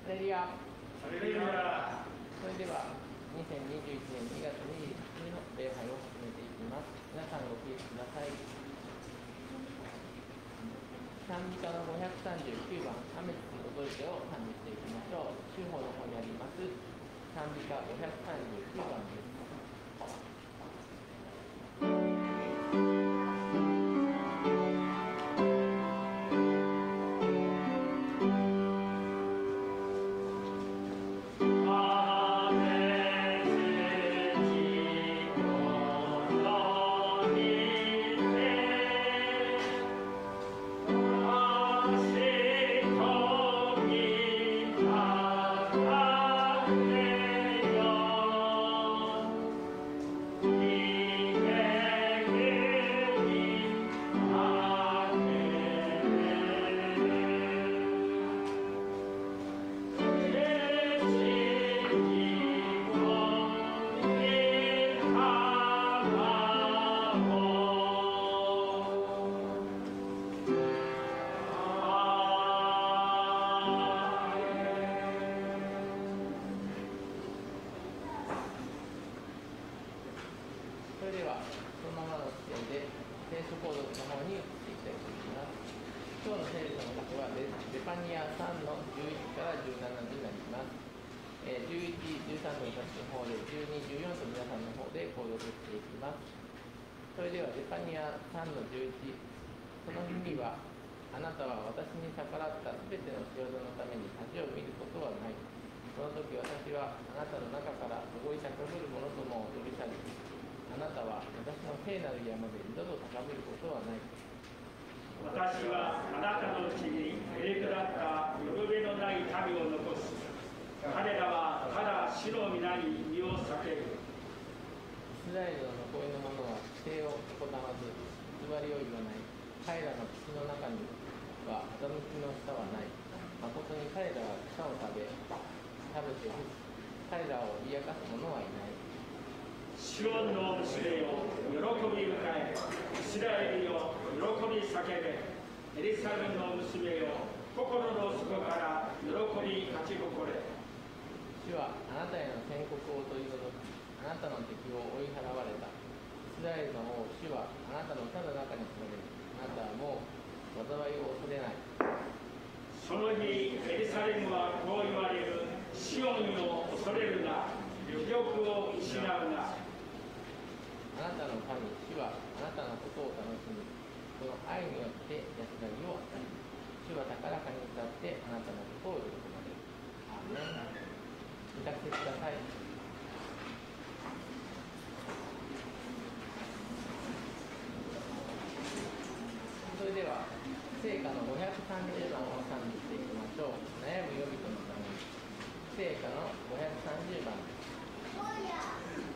レリア。ハレルヤ。それでは2021年2月21日の礼拝を始めていきます。皆さんご起立ください。賛美歌の539番「雨つ踊り手」を賛美していきましょう。週報の方にあります賛美歌539番です。私はあなたのうちにへりくだったよるべのない民を残す。彼らはただ主の皆に身を避ける。イスラエルの残りの者は規制をこたまず偽りを言わない。彼らの口の中には欺きの舌はない。誠に彼らは草を食べて彼らを脅かす者はいない。シオンの娘よ、喜び迎え、イスラエルよ、喜び叫べ。エリサレムの娘よ、心の底から喜び勝ち誇れ。主はあなたへの宣告を取り除き、あなたの敵を追い払われた。イスラエルの王、主はあなたの手の中に住める。あなたはもう災いを恐れない。その日、エリサレムはこう言われる。シオンよ、恐れるな。気力を失うな。あなたの神、主はあなたのことを楽しみ、その愛によって安らぎを与える。主は高らかに歌ってあなたのことを喜ばれる。アーメン。歌ってください。それでは聖歌の530番を賛美していきましょう。悩む予備とのために聖歌の530番です。「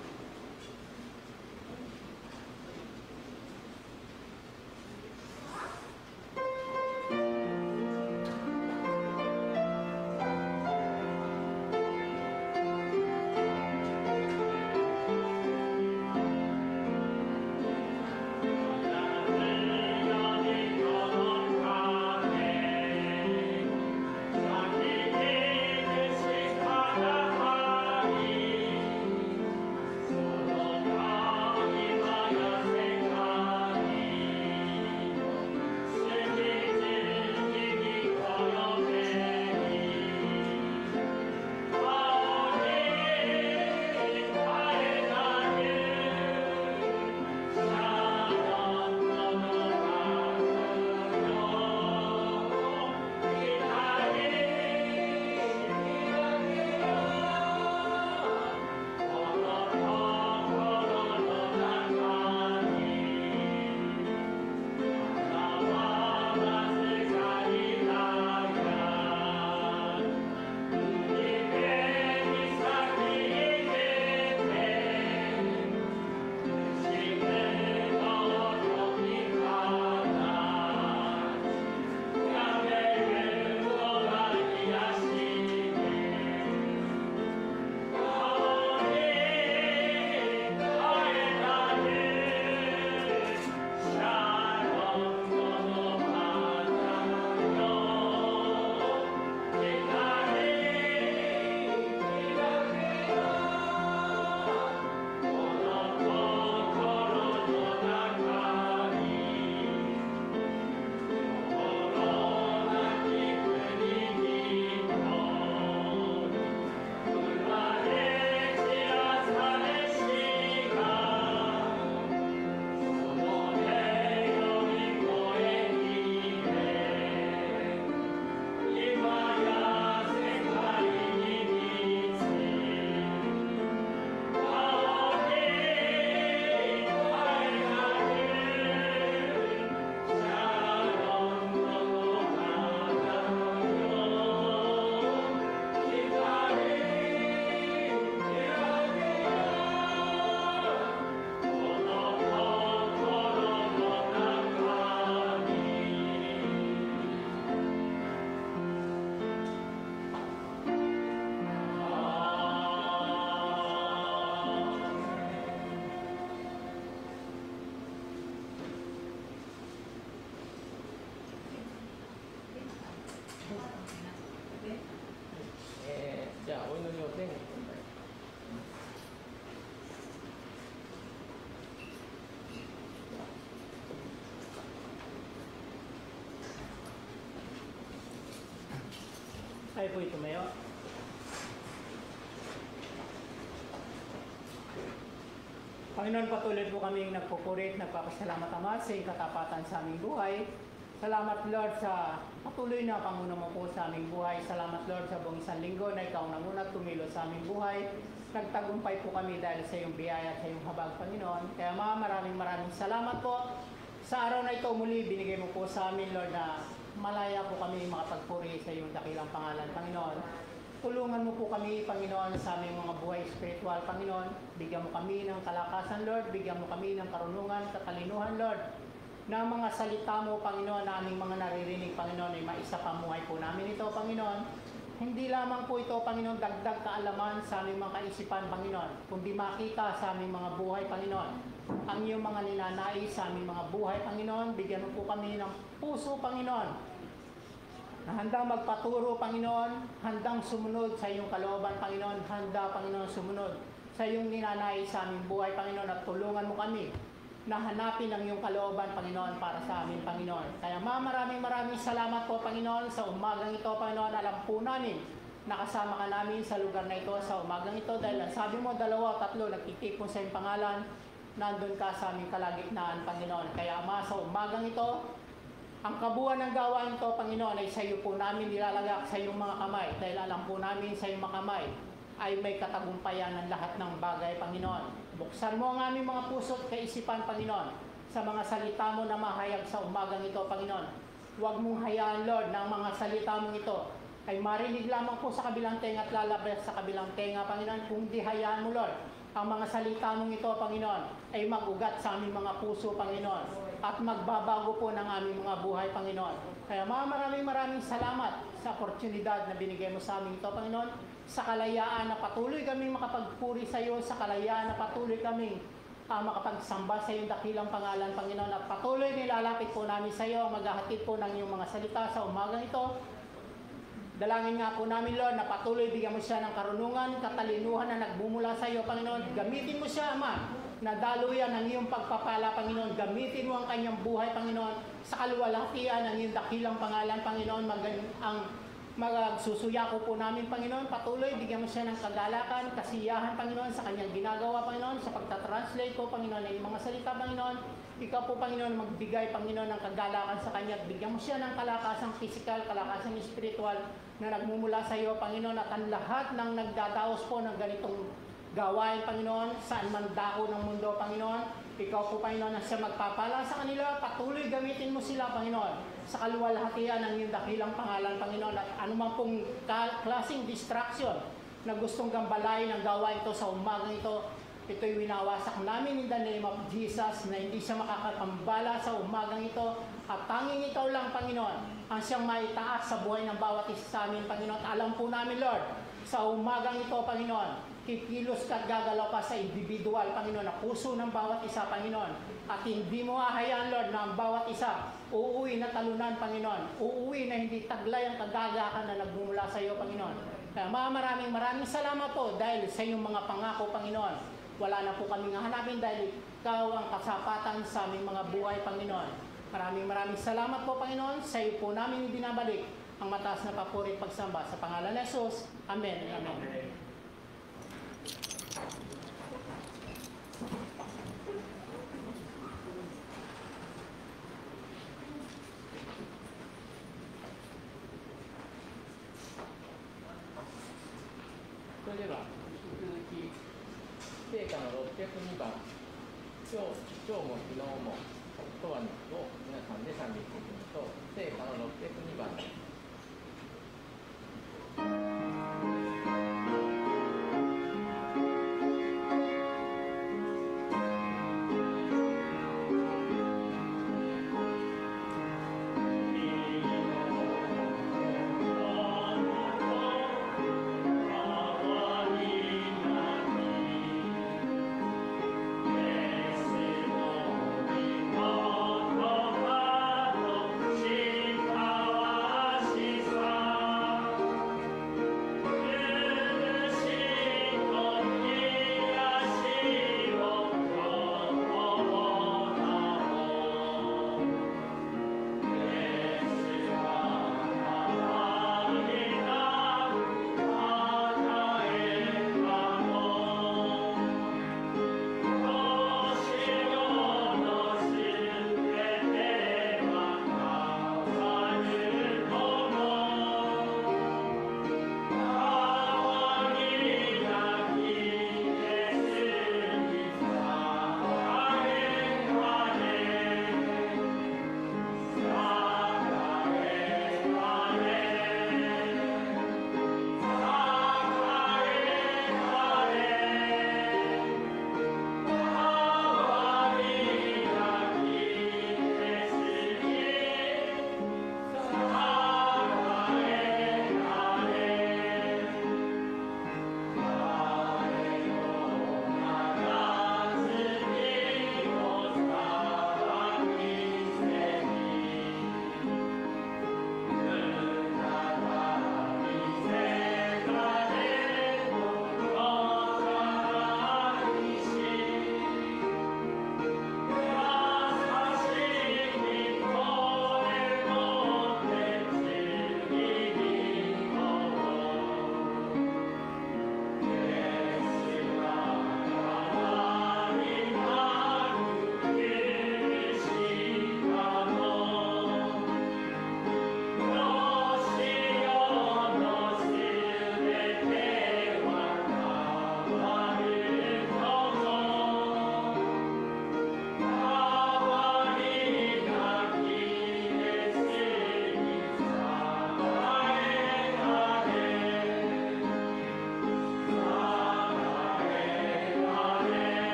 Kayo po tumayo. Panginoon, patuloy po kaming nagpupuri at nagpapasalamat Ama sa iyong katapatan sa aming buhay. Salamat Lord sa patuloy na Panguno mo po sa aming buhay. Salamat Lord sa buong isang linggo na ikaw nangunat tumilo sa aming buhay. Nagtagumpay po kami dahil sa iyong biyaya at sa iyong habag, Panginoon. Kaya maraming salamat po. Sa araw na ito muli, binigay mo po sa amin, Lord, na malaya po kami makapagpuri sa iyong dakilang pangalan, Panginoon. Tulungan mo po kami, Panginoon, sa aming mga buhay spiritual, Panginoon. Bigyan mo kami ng kalakasan, Lord. Bigyan mo kami ng karunungan, katalinuhan, Lord. Na mga salita mo, Panginoon, na aming mga naririnig, Panginoon, ay maisapamuhay po namin ito, Panginoon. Hindi lamang po ito, Panginoon, dagdag kaalaman sa aming mga kaisipan, Panginoon, kundi makita sa aming mga buhay, Panginoon, ang iyong mga ninanais sa aming mga buhay, Panginoon. Bigyan mo po kami ng puso, Panginoon, na handang magpaturo, Panginoon, handang sumunod sa iyong kalooban, Panginoon, handa, Panginoon, sumunod sa iyong ninanais sa aming buhay, Panginoon, at tulungan mo kami na hanapin ang iyong kalooban, Panginoon, para sa amin, Panginoon. Kaya maraming salamat po, Panginoon, sa umagang ito, Panginoon. Alam po namin, nakasama ka namin sa lugar na ito, sa umagang ito, dahil sabi mo, 2 o 3, nagtitipon sa iyong pangalan, nandun ka sa aming kalagitnaan, Panginoon. Kaya Ama, sa umagang ito, ang kabuuan ng gawain ito, Panginoon, ay sa iyo po namin nilalagak sa iyong mga kamay, dahil alam po namin sa iyong mga kamay ay may katagumpayan ng lahat ng bagay, Panginoon. Buksan mo ang aming mga puso at kaisipan, Panginoon, sa mga salita mo na mahayag sa umagang ito, Panginoon. Huwag mong hayaan, Lord, na ang mga salita mong ito ay marinig lamang po sa kabilang tenga at lalabas sa kabilang tenga, Panginoon. Kung di hayaan mo, Lord, ang mga salita mong ito, Panginoon, ay mag-ugat sa aming mga puso, Panginoon, at magbabago po ng aming mga buhay, Panginoon. Kaya maraming salamat sa oportunidad na binigay mo sa amin ito, Panginoon, sa kalayaan na patuloy kaming makapagpuri sa iyo, sa kalayaan na patuloy kaming makapagsamba sa iyong dakilang pangalan, Panginoon, at patuloy nilalapit po namin sa iyo, maghahatid po ng iyong mga salita sa umagang ito. Dalangin nga po namin, Lord, na patuloy bigyan mo siya ng karunungan, katalinuhan na nagbumula sa iyo, Panginoon. Gamitin mo siya, Ama, na daluyan ng iyong pagpapala, Panginoon. Gamitin mo ang kanyang buhay, Panginoon, sa kaluwalhatian ng iyong dakilang pangalan, Panginoon. Magsusuya ko po namin, Panginoon. Patuloy, bigyan mo siya ng kagalakan, kasiyahan, Panginoon, sa kanyang ginagawa, Panginoon, sa pagtatranslate ko, Panginoon, ng mga salita, Panginoon. Ikaw po, Panginoon, magbigay, Panginoon, ng kagalakan sa kanya at bigyan mo siya ng kalakasang physical, kalakasang spiritual na nagmumula sa iyo, Panginoon, at ang lahat ng nagdadaos po ng ganitong gawain, Panginoon, saan man dako ng mundo, Panginoon. Ikaw po, Panginoon, na siya magpapala sa kanila. Patuloy gamitin mo sila, Panginoon, sa kaluwalhatian ng iyong dakilang pangalan, Panginoon. At anumang pong klaseng distraction na gustong gambalain ang gawain ito sa umagang ito, ito'y winawasak namin in the name of Jesus, na hindi siya makakapambala sa umagang ito. At tanging ikaw lang, Panginoon, ang siyang maitaas sa buhay ng bawat isa sa amin, Panginoon. At alam po namin, Lord, sa umagang ito, Panginoon, kikilos ka at gagalaw ka sa individual, Panginoon, na puso ng bawat isa, Panginoon. At hindi mo hahayaan, Lord, na ang bawat isa uuwi na talunan, Panginoon. Uuwi na hindi taglay ang kagagakan na nagmumula sa iyo, Panginoon. Kaya maraming salamat po dahil sa iyong mga pangako, Panginoon. Wala na po kaming hanapin dahil ikaw ang kasapatan sa aming mga buhay, Panginoon. Maraming salamat po, Panginoon. Sa iyo po namin binabalik ang mataas na papuri at pagsamba sa pangalan ni Jesus. Amen. Amen.それでは引き続き聖歌の602番今日も昨日もとはを皆さんで賛美していきましょう。聖歌の602番です。Shikha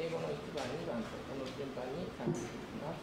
英語の1番、2番とこの順番に参加していきます。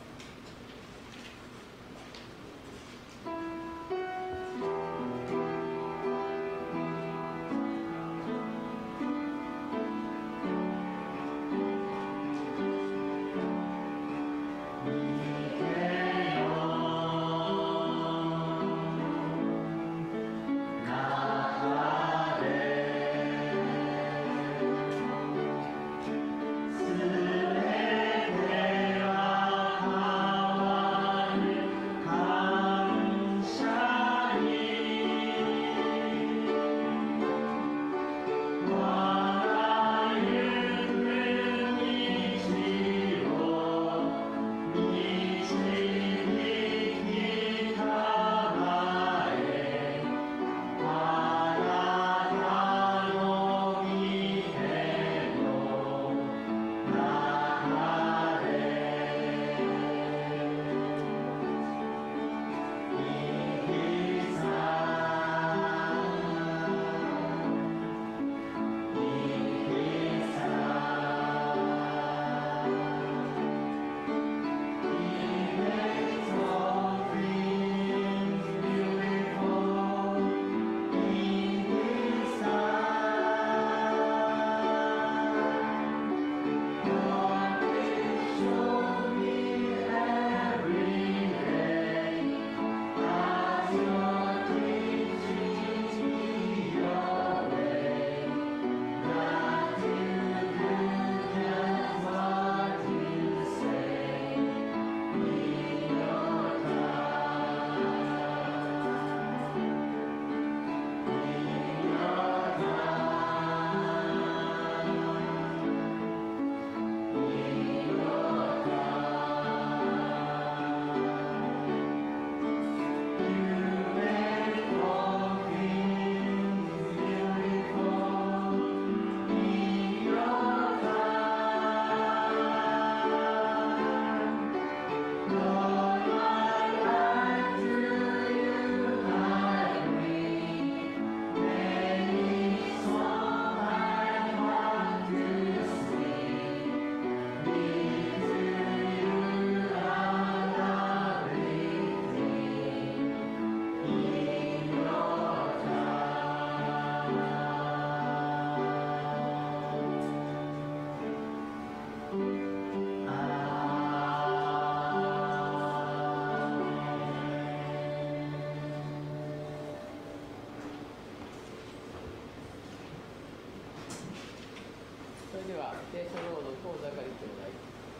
それでは聖書ロード高坂理兄弟、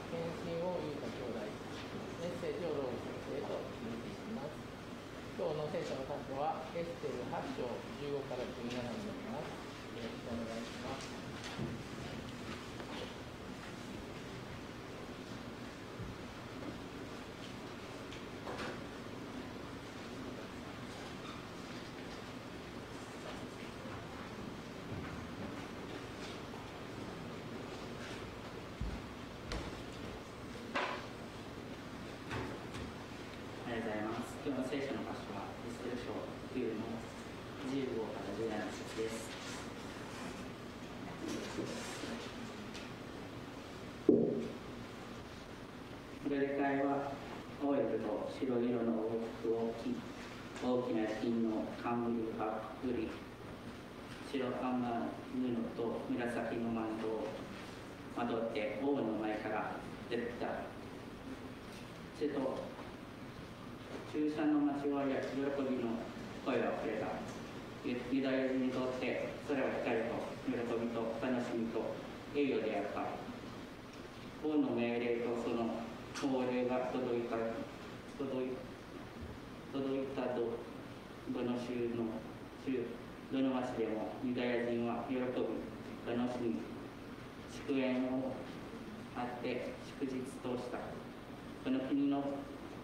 献身を優太兄弟、メッセージを朗読先生とお聞きします。今日の聖書の箇所はエステル8章15から17になります。よろしくお願いします。今日の聖書の箇所はエステル書9の15から17節です。モルデカイは青い服と白色の王服を着、大きな金の冠をかぶり、白赤布と紫のマントをまとって王の前から出た。すると中産の町は喜びの声が溢れた。ユダヤ人にとってそれは光と喜びと楽しみと栄誉であった。王の命令とその法令が届いたどの州のどの町でもユダヤ人は喜び楽しみ祝宴をあって祝日とした。この国の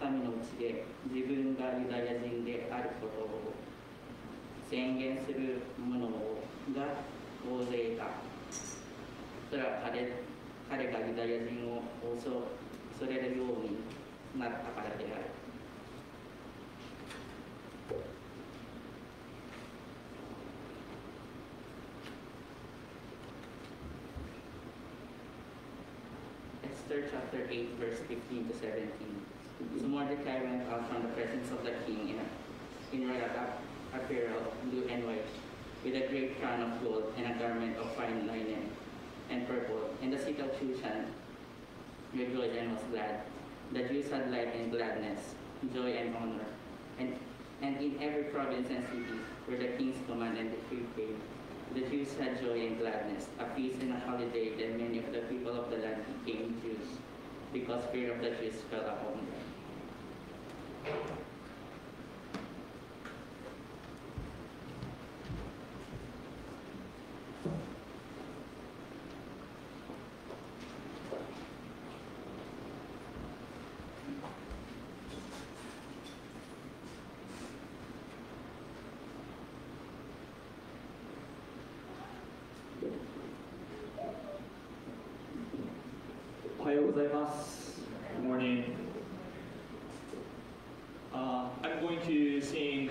民のうちで自分がユダヤ人であることを宣言する者が大勢いた。それは彼がユダヤ人を恐れるようになったからである。Esther chapter 8, verse 15 to 17. So Mordecai went out from the presence of the king in royal apparel, blue and white, with a great crown of gold and a garment of fine linen and purple. And the city of Shushan rejoiced and was glad. The Jews had light and gladness, joy and honor. And in every province and city where the king's command and decree came, the Jews had joy and gladness, a feast and a holiday. Then many of the people of the land became Jews, because fear of the Jews fell upon them. Good morning. I'm going to sing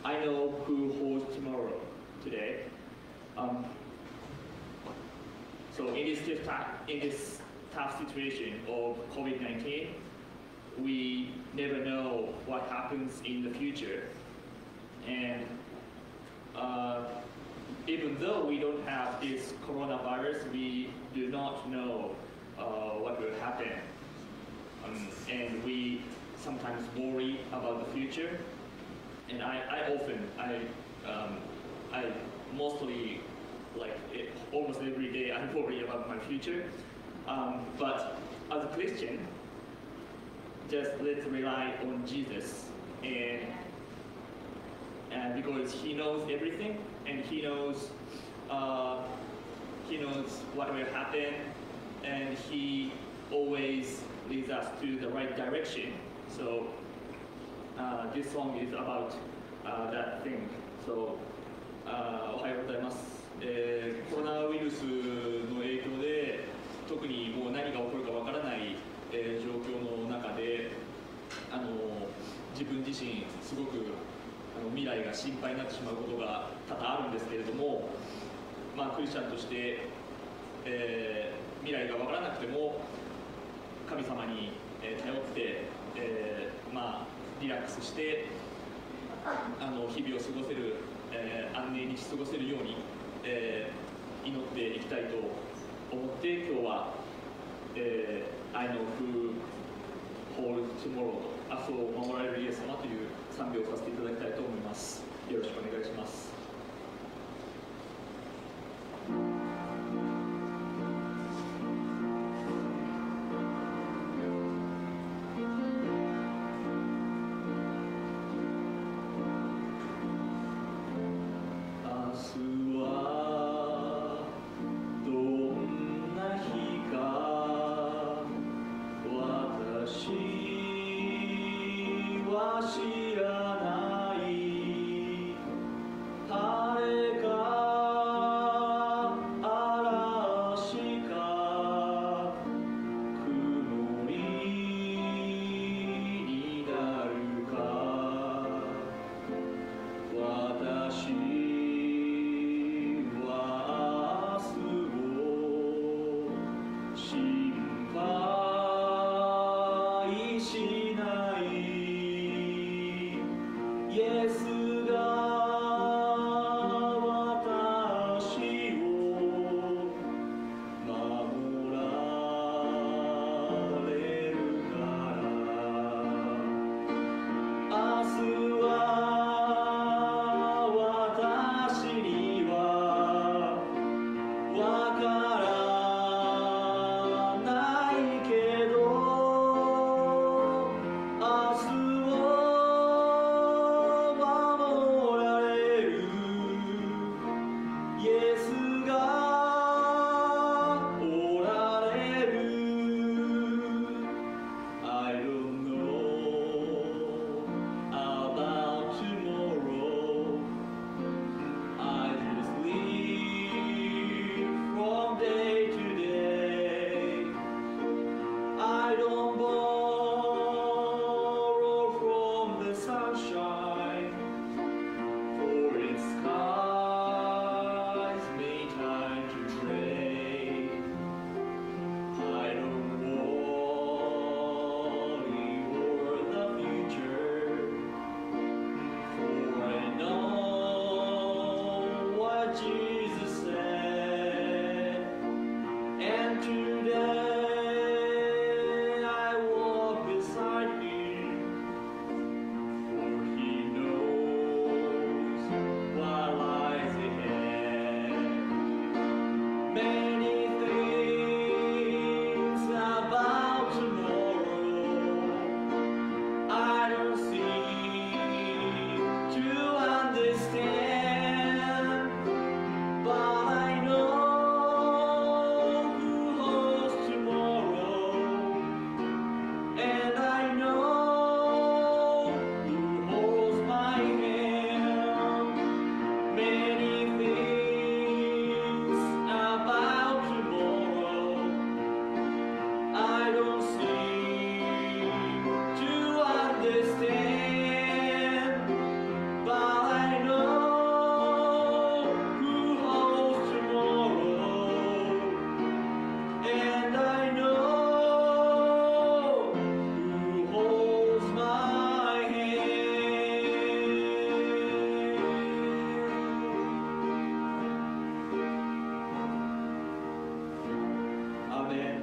I Know Who Holds Tomorrow today. So in this tough situation of COVID-19, we never know what happens in the future. And even though we don't have this coronavirus, we do not know what will happen, and we sometimes worry about the future. And I mostly, like almost every day, I worry about my future. But as a Christian, just let's rely on Jesus, and because He knows everything, and He knows what will happen. And He always leads us to the right direction. So this song is about that thing. So おはようございます。コロナウイルスの影響で特にもう何が起こるかわからない、状況の中で自分自身すごく未来が心配になってしまうことが多々あるんですけれども、クリスチャンとして、未来が分からなくても神様に頼って、リラックスして日々を過ごせる、安寧に過ごせるように、祈っていきたいと思って今日は、I know who holds tomorrow と明日を守られるイエス様という賛美をさせていただきたいと思います。よろしくお願いします。しない Many things about tomorrow I don't seem to understand, but I know who holds tomorrow, and I know who holds my hand. Many things about tomorrow I don't seem to understand, but I know who holds tomorrow, and I know who holds my hand. Amen.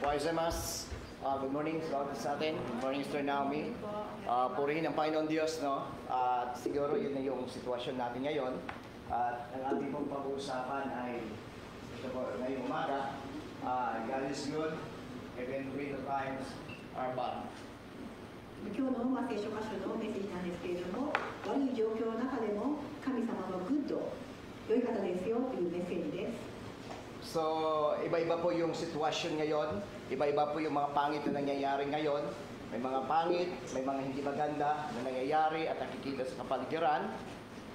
Waisemas. Good morning sa lahat sa atin. Good morning, Sister Naomi. Purihin ang Panginoon Diyos, no? At siguro yun na yung sitwasyon natin ngayon. At ang ating pong pag-uusapan ay ito po, ngayong umaga. God is good, even when the times are bad. 今日の聖書箇所のメッセージなんですけれども、悪い状況の中でも神様はグッド、良い方ですよというメッセージです。 So, iba-iba po yung sitwasyon ngayon. Iba-iba po yung mga pangit na nangyayari ngayon. May mga pangit, may mga hindi maganda na nangyayari at nakikita sa kapaligiran.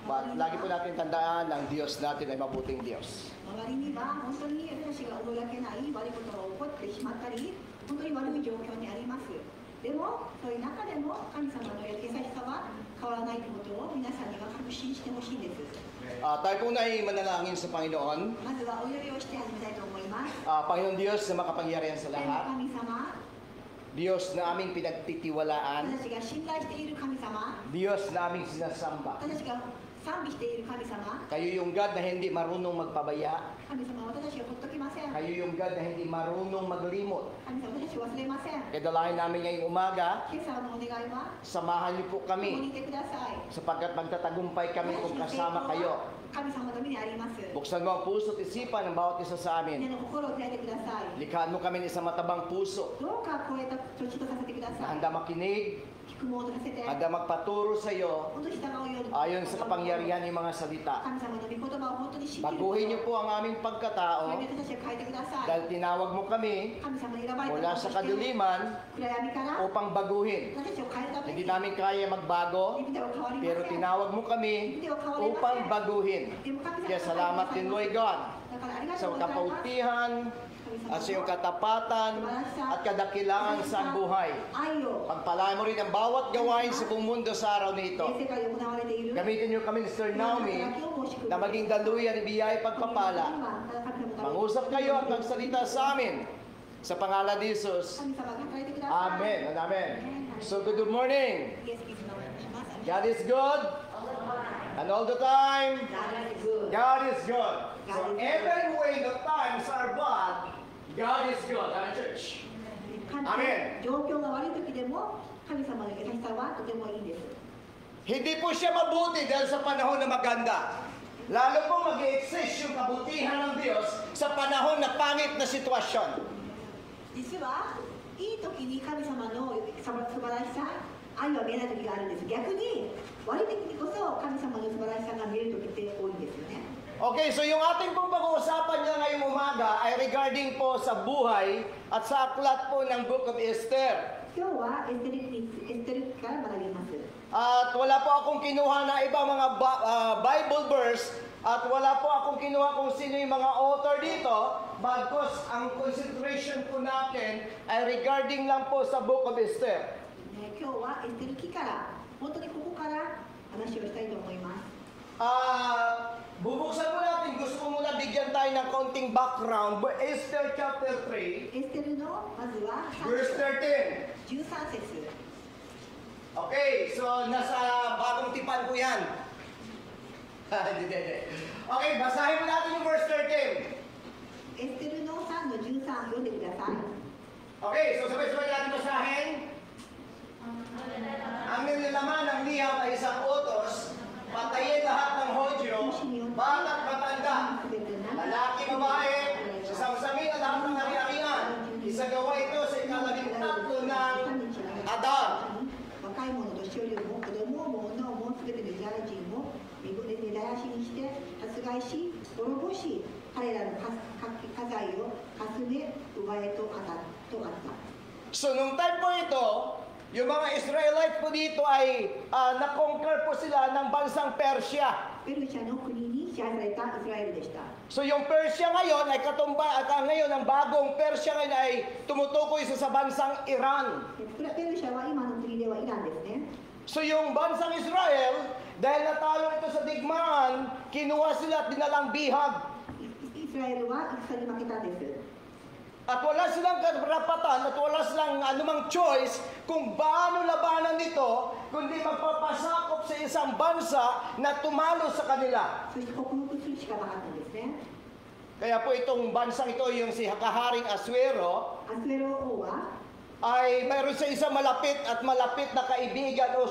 But lagi po natin tandaan na ang Diyos natin ay mabuting Diyos. 周りには本当に私が思いがけない悪いことが起こってしまったり、本当に悪い状況にあります。でも、そういう中でも神様の優しさは変わらないということを皆さんには確信してほしいんです。 Tayo po na ay manalangin sa Panginoon. まずはお祈りをして始めたいと思います。 Panginoon Diyos na makapangyarihan sa 天の lahat. 神様、 Diyos na aming pinagtitiwalaan. 私たちが信頼している神様、 Diyos na aming sinasamba. 私たちが賛美している神様、 Kayo yung God na hindi marunong magpabaya. 神様は私たちをほっときません。 Kayo yung God na hindi marunong maglimot. 神様、私たちを忘れません。 Kaya dalahin namin ngayong umaga, 今朝のお願いは、 samahan niyo po 共に kami いてください。 sapagkat magtatagumpay kami kung kasama kayo. 神様のためにあります。 Buksan mo ang puso at isipan ng bawat isa sa みん amin. なの心を開いてください。 Likhaan mo kami ng isang matabang puso どうか超えた土地とさせてくだ na さい。 handa makinig, 聞くものとさせて、 handa magpaturo sa iyo 本当に従うように。 ayon sa kapangyarihan ng mga salita. 神様の御言葉を本当に信じる。 Baguhin niyo po ang aming そ pagkatao れで私たちを変えてください。 dahil tinawag mo kami 神様に選ばれ mula た sa 者として、 kadiliman 暗闇から upang baguhin. 私たちを変えるため Hindi に、 namin kaya magbago, 見ては変わりま pero せん。 tinawag mo kami upang baguhin. でも神様 Kaya salamat din, Lord God, だからありが sa とうございます。 kapautihan 神様 at sa iyong katapatan at kadakilaan sa buhay. 愛を Pagpalain mo rin ang bawat gawain sa buong mundo sa araw na ito. 世界で行われている Gamitin niyo kami ni Sister Naomi na maging daluyan ni biyaya pagpapala. Mangusap kayo at magsalita sa amin. Sa pangalan ni Jesus. 神様が働いてください。 Amen and amen. So good morning. イエス・キリストの名前をします。 God is good and all the time. God is good. So even when the times are bad, God is good. Amen, church. アメン状況が悪い時でも神様の優しさはとてもいいんです。 Hindi po siya mabuti dahil sa panahon na maganda. Lalo po mag-i-exist yung kabutihan ng Diyos sa panahon na pangit na sitwasyon. 実はいい時に神様の素晴らしさ、愛は見えない時があるんです。逆に悪い時にこそ神様の素晴らしさが見える時って多いんですよね。 Okay, so yung ating pong pag-uusapan niya ngayong umaga ay regarding po sa buhay at sa aklat po ng Book of Esther. 今日はエステルから学びます。 At wala po akong kinuha na ibang mga Bible verse at wala po akong kinuha kung sino yung mga author dito, bagkus ang concentration po natin ay regarding lang po sa Book of Esther. 今日はエステル記から本当にここから話をしたいと思います。 Bubuksan mo natin, gusto ko muna bigyan tayo tayo ng konting background. Esther chapter 3, エステルのまずは verse 13. 13節 Okay, so nasa bagong tipan po yan. Hindi. Okay, basahin mo natin yung verse 13. エステルの3の13読んでください。 Okay, so sabay-sabay natin basahin. Ang nilalaman ng liham ay isang utos, patayin lahat ng Hodyo, bata't matanda, lalaki, babae, sasamsamin ang lahat ng ari-arian. Isagawa ito sa ikalabing-tatlo ng Adar. 若い者と年寄りも子供も女もすべてのユダヤ人も身ごで根絶やしにして殺害し滅ぼし彼らの家財をかすめ奪えとあった。 So nung time po ito, yung mga Israelite po dito ay na-conquer po sila ng bansang Persia. ペルシャの国に支配されたイスラエルでした。 So yung Persia ngayon ay ngayon ang bagong Persia ngayon ay tumutukoy sa bansang Iran. ペルシャは今の国ではイランですね。 So yung bansang Israel, dahil natalo ito sa digmaan, kinuha sila at dinalang bihag. イスラエルは戦に負けたんです。 At wala silang karapatan at wala silang anumang choice kung paano labanan nito, kundi magpapasakop sa isang bansa na tumalo sa kanila. そして克服するしかなかったんですね。 Kaya po itong bansang ito, yung si Kaharing Asuero, アスウェロ王は ay mayroon sa isang malapit na kaibigan o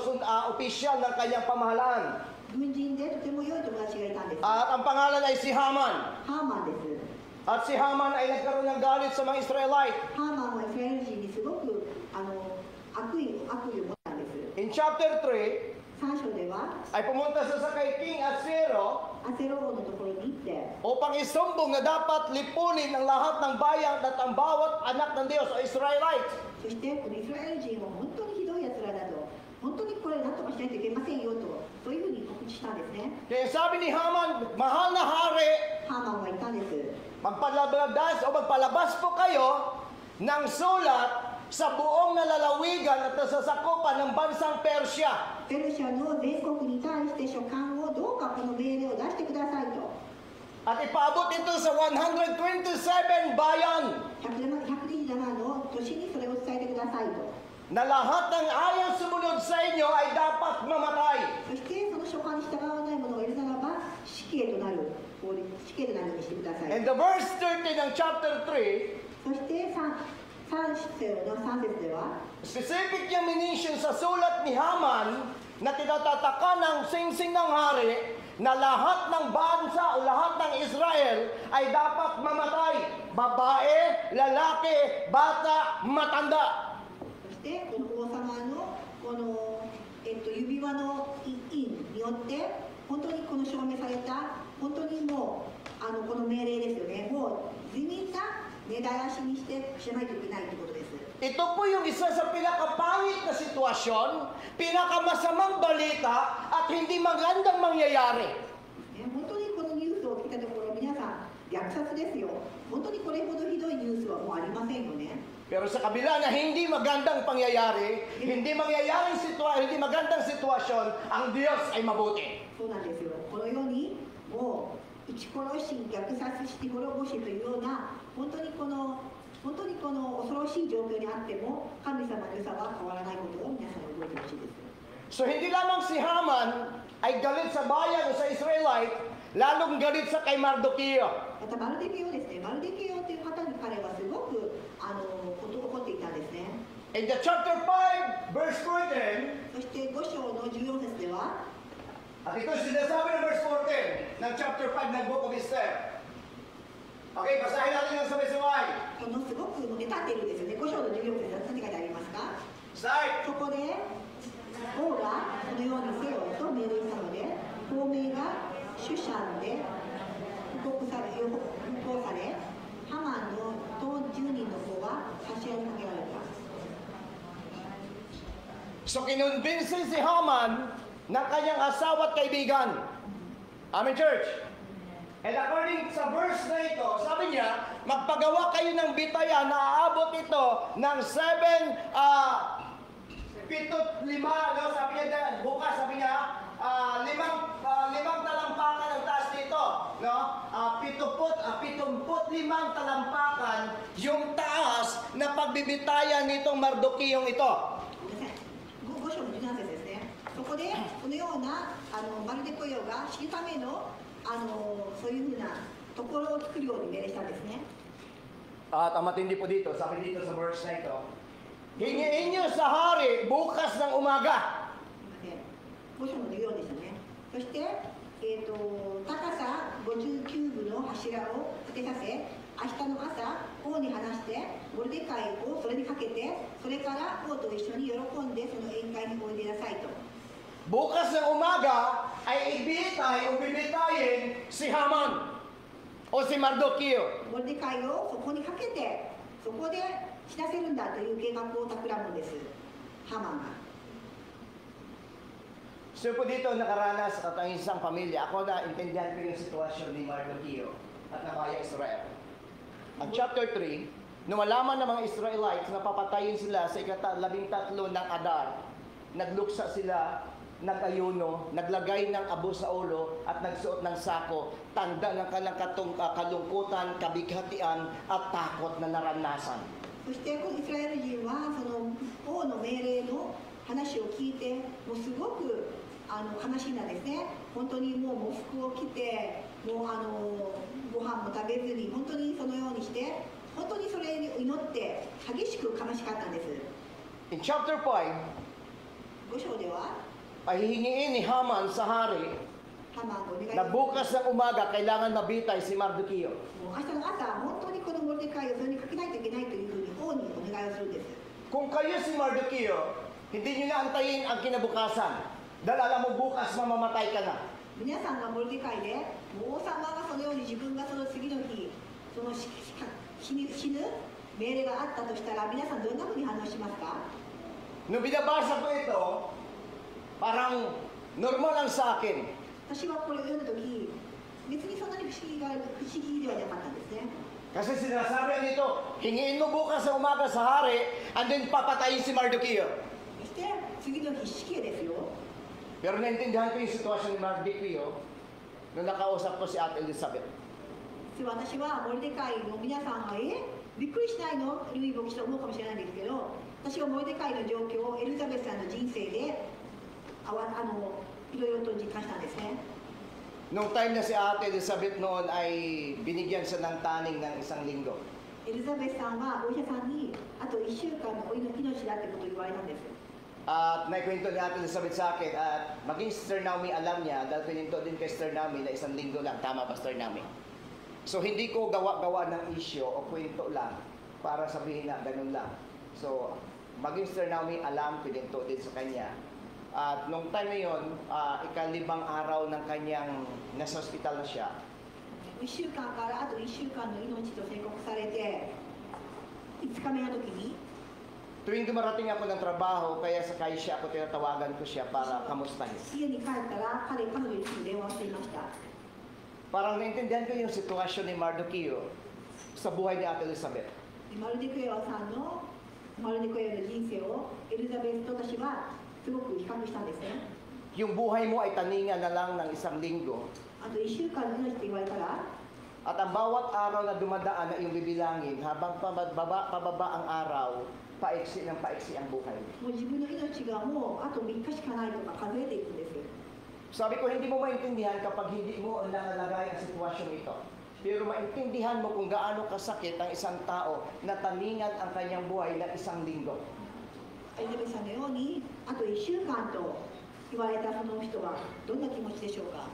opisyal ng kanyang pamahalaan. 軍人でとても良い友達がいたんです。 At ang pangalan ay si Haman. ハーマンです。 At si Haman ay nagkaroon ng galit sa mga Israelite. ハーマンはイスラエル人にすごく悪意を持ったんです。 In chapter 3, 3章では ay pumunta sa kay King Asuero アセロ王のところに行って upang isumbong na dapat lipunin ang lahat ng bayan at ang bawat anak ng Diyos o Israelite. そしてこのイスラエル人は本当にひどい奴らだと本当にこれ何とかしないといけませんよとそういうふうに告知したんですね。 Kaya sabi ni Haman, mahal na hari, ハーマンは言ったんです。 magpalabas po kayo ng sulat sa buong nalalawigan at nasasakupan ng bansang Persia. ペルシャの全国に対して書簡をどうかこの命令を出してくださいと。 At ipaabot ito sa 127 bayan 127の都市にそれを伝えてくださいと。 na lahat ng ayaw sumunod sa inyo ay dapat mamatay. そしてその書簡に従わない者がいるならば死刑となるようにしてください。 And the verse 13 ng chapter 3, そして3節の3節では specific niya mention sa sulat ni Haman na tinatataka ng singsing ng hari na lahat ng bansa o lahat ng Israel ay dapat mamatay. Babae, lalaki, bata, matanda. そしてこの王様のこの、指輪の印によって本当にこの証明された本当にもうこの命令ですよね。もう地味な根絶やしにしてしないといけないということです。 Ito po yung isa sa pinakapangit na sitwasyon, pinakamasamang balita at hindi magandang mangyayari. ね、本当にこのニュースを聞いたところ皆さん虐殺ですよ。本当にこれほどひどいニュースはもうありませんよね。 Pero sa kabila na hindi magandang pangyayari, hindi magandang sitwasyon, ang Diyos ay mabuti. そうなんですよ。このようにもう撃ち殺し、虐殺して滅ぼしというような本当にこの恐ろしい状況にあっても神様の良さは変わらないことを皆さん覚えてほしいです。 So hindi lamang si Haman ay galit sa bayan o sa Israelite, lalong galit sa kay Mardocheo. またマルデケオですね。マルデケオという方に彼はすごく怒っていたんですね。 In the chapter 5, verse 14, そして5章の14節では at ito sinasabi ng verse 14 ng chapter 5 ng Book of Esther. Okay, basahin natin ng sabay-sabay. このすごく出たっているんですよね。5章の14節何て書いてありますか？ Start! そこで王がこのようにせよと命令したので、公明がシュシャンで布告され、ハマンの当10人の子は差し押さえられた。 So kinonbinsin si Haman ng kanyang asawa at kaibigan. Amen, church? And according sa verse na ito, sabi niya, magpagawa kayo ng bitaya na aabot ito ng 7, 5, no? Sabi niya, bukas, sabi niya, limang talampakan ang taas nito. no? 75 talampakan yung taas na pagbibitayan nitong Mardukiyong ito. 5章の17節ですね。そこでこのようなマルデコヨが死ぬためのそういうふうなところを作るように命令したんですね。 At ang matindi po dito, sabi dito sa verse na ito, hingiin niyo sa hari bukas ng umaga. 5章の14でしたね。そして、高さ59部の柱を立てさせ、明日の朝、王に話して、モルデカイをそれにかけて、それから王と一緒に喜んでその宴会においでなさいと。 Bukas ng umaga ay ibitay o bibitayin si Haman o si Mardoqueo. モルデカイをそこにかけて、そこで死なせるんだという計画を企むんです、ハマンが。 So po dito nakaranas at ang isang pamilya, ako na intindihan ko yung sitwasyon ni Mardoqueo at ng bayang Israel. Ang chapter 3, nung malaman ng mga Israelites na papatayin sila sa ika-13 ng Adar, nagluksa sila, nag-ayuno, naglagay ng abo sa ulo at nagsuot ng sako, tanda ng kanilang kalungkutan, kabighatian at takot na naranasan. そしてこのイスラエル人はその王の命令の話を聞いて、もうすごく悲しいんですね。本当にもう喪服を着て、もうご飯も食べずに、本当にそのようにして、本当にそれに祈って激しく悲しかったんです。 In chapter 5, 5章では、 ay hihingiin ni Haman sa hari ハマンがお願いし na ます。 bukas ng umaga kailangan mabitay si Mardoqueo. もう明日の朝、本当にこのモルデカイをそれにかけないといけないというふうに王にお願いをするんです。 Kung kayo si Mardoqueo, hindi nyo na antayin ang kinabukasan. Dahil alam mo bukas mamamatay ka na. 皆さんがモルデカイで、もう王様がそのように自分がその次の日、その死ぬ命令があったとしたら、皆さんどんなふうに反応しますか？ Nung binabasa ko ito, parang normal lang sa akin. 私はこれを読んだとき、別にそんなに不思議ではなかったんですね。 Kasi sinasabi nito, hingiin mo bukas sa umaga sa hari, and then papatayin si Mardoqueo. そして次の日死刑ですよ。 Pero naintindihan ko yung sitwasyon ni Mardoqueo nung nakausap ko si Ate Elizabeth. 私はモルデカイの皆さんがびっくりしないのルイ牧師と思うかもしれないんですけど、私はモルデカイの状況をエリザベスさんの人生でいろいろと実感したんですね。 Nung time na si Ate Elizabeth noon ay binigyan siya ng taning ng 1 linggo. エリザベスさんはお医者さんにあと1週間のお命だってことを言われたんです。 At naikwento ni Ate Elizabeth sa akin at maging Sister Naomi alam niya dahil pininto din kay Sister Naomi na 1 linggo lang. Tama ba, Sister Naomi? So hindi ko gawa-gawa ng issue o kwento lang para sabihin na ganun lang. So maging Sister Naomi alam, pininto din sa kanya. At nung time na yun, ika-5 araw ng kanyang nasa hospital na siya. 1週間からあと1週間の命と宣告されて、5日目の時に Tuwing dumarating ako ng trabaho, kaya sakay siya ako, tinatawagan ko siya para kamustahin. 家に帰ったら彼女にすぐ電話をしていました。 Parang naintindihan ko yung sitwasyon ni Mardoqueo sa buhay ni Ate Elizabeth. マルデクエワさんのマルデクエワの人生をエリザベスと私はすごく比較したんですね。 Yung buhay mo ay taningan na lang ng 1 linggo. あと1週間の命って言われたら、 At ang bawat araw na dumadaan na iyong bibilangin, habang pababa ang araw, paiksi ng paiksi ang buhay. もう自分の命がもうあと3日しかないとか数えていくんです。 Sabi ko, hindi mo maintindihan kapag hindi mo nalalagay ang sitwasyon ito. Pero maintindihan mo kung gaano kasakit ang isang tao na taningan ang kanyang buhay ng 1 linggo. エリザベスさんのようにあと1週間と言われたその人はどんな気持ちでしょうか。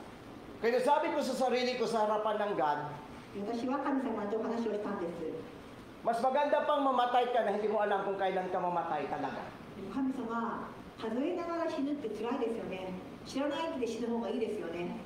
Kaya sabi ko sa sarili ko sa harapan ng God, 私は神様と話をしたんです。 mas maganda pang mamatay ka na hindi mo alam kung kailan ka mamatay talaga. 神様、数えながら死ぬって辛いですよね。知らないで死ぬ方がいいですよね。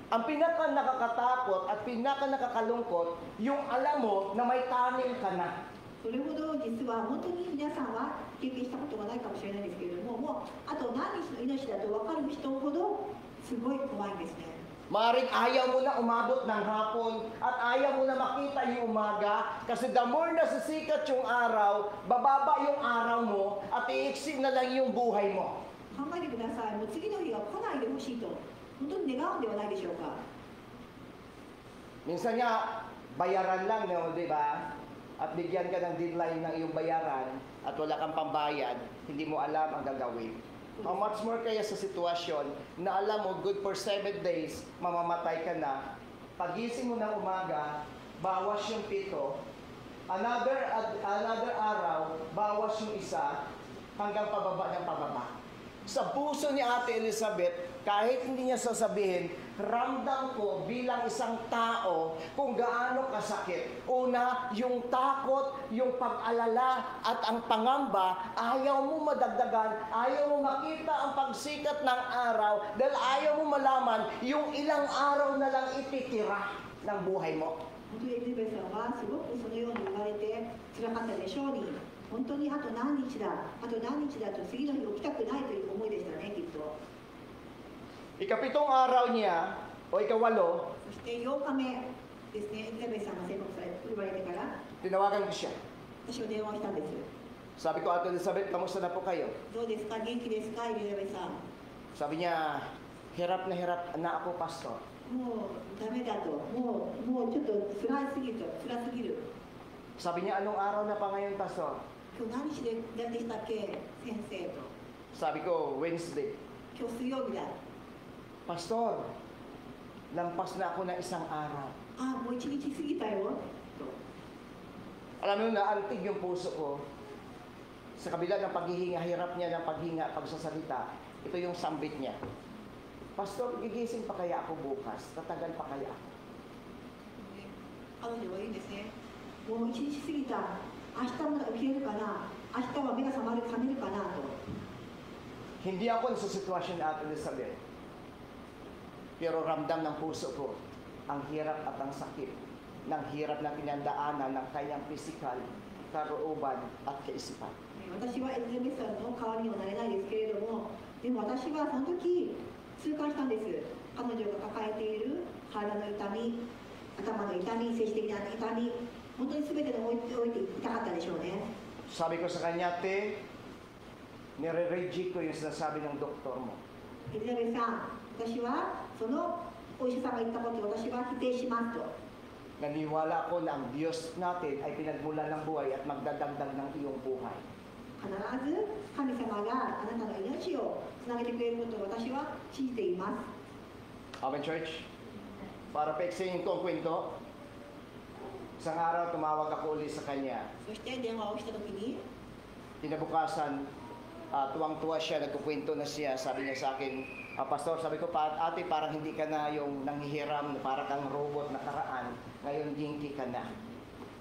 Ang pinaka nakakatakot at pinaka nakakalungkot, yung alam mo na may taning ka na. それほど実は本当に皆さんは経験したことがないかもしれないですけれども、もうあと何日の命だと分かる人ほどすごい怖いんですね。 Maaring ayaw mo na umabot ng hapon at ayaw mo na makita yung umaga kasi the more na sisikat yung araw, bababa yung araw mo at iiksi na lang yung buhay mo. 考えてください。もう次の日が来ないでほしいと本当に願うんではないでしょうか。Minsan nga, bayaran lang, no, di ba? At bigyan ka ng deadline ng iyong bayaran at wala kang pambayad, hindi mo alam ang gagawin. How much more kaya sa sitwasyon na alam mo, good for 7 days, mamamatay ka na, pagising mo ng umaga, bawas yung 7, another araw, bawas yung 1, hanggang pababa ng pababa. Sa puso ni Ate Elizabeth, kahit hindi niya sasabihin, ramdam ko bilang isang tao kung gaano kasakit. Una, yung takot, yung pag-alala at ang pangamba, ayaw mo madagdagan, ayaw mo makita ang pagsikat ng araw dahil ayaw mo malaman yung ilang araw na lang ititira ng buhay mo. 本当にエリザベスさんはすごくそのように言われて辛かったでしょうに、本当にあと何日だと次の日起きたくないという思いでしたね、きっと。 Ikapitong araw niya, o ikawalo, そして8日目ですね、エリザベスさんが宣告され言われてから、 tinawagan ko siya. 私は電話をしたんです。 Sabi ko, Ate Elizabeth, kamusta na po kayo? どうですか、元気ですか、エリザベスさん。 Sabi niya, hirap na ako, Pastor. もうダメだと、もうちょっと辛すぎる。 Sabi niya, anong araw na pa ngayon, Pastor? 今日何日でしたっけ、先生と。 Sabi ko, Wednesday. 今日水曜日だ。 Pastor, lampas na ako ng isang araw. あ、もう一日過ぎたよ。と。 Alam mo na, antig yung puso ko. Sa kabila ng paghihinga, hirap niya ng paghinga, pagsasalita, ito yung sambit niya. Pastor, gigising pa kaya ako bukas? Tatagal pa kaya ako? 彼女は言うんですね。もう一日過ぎた。明日まだ起きれるかな。明日は目が覚めるかなと。 Hindi ako sa sitwasyon na Ate Elizabeth. Pero ramdam ng puso ko ang hirap at ang sakit ng hirap na pinandaanan ng kanyang physical, karooban at kaisipan. 私はエリザベスさんの代わりにはなれないですけれども、でも私はその時痛感したんです。彼女が抱えている体の痛み、頭の痛み、精神的な痛み、本当に全てに置いて痛かったでしょうね。 Sabi ko sa kanya, Te, nire-reject ko yung sinasabi ng doktor mo. エリザベスさん、私はそのお医者さんが言ったことを私は否定しますと。 Naniwala ako na ang Diyos natin ay pinagmula ng buhay at magdadagdag ng iyong buhay. 必ず神様があなたの命をつなげてくれることを私は信じています。 Amen, Church? Para paiksayin ko ang kwento, isang araw tumawag ako ulit sa kanya. そして電話をしたときに、 Kinabukasan, tuwang-tuwa siya, nagkukwento na siya. Sabi niya sa akin, Pastor, sabi ko, ate, parang hindi ka na yung nanghihiram, parang kang robot na karaan. Ngayon, ginki ka na.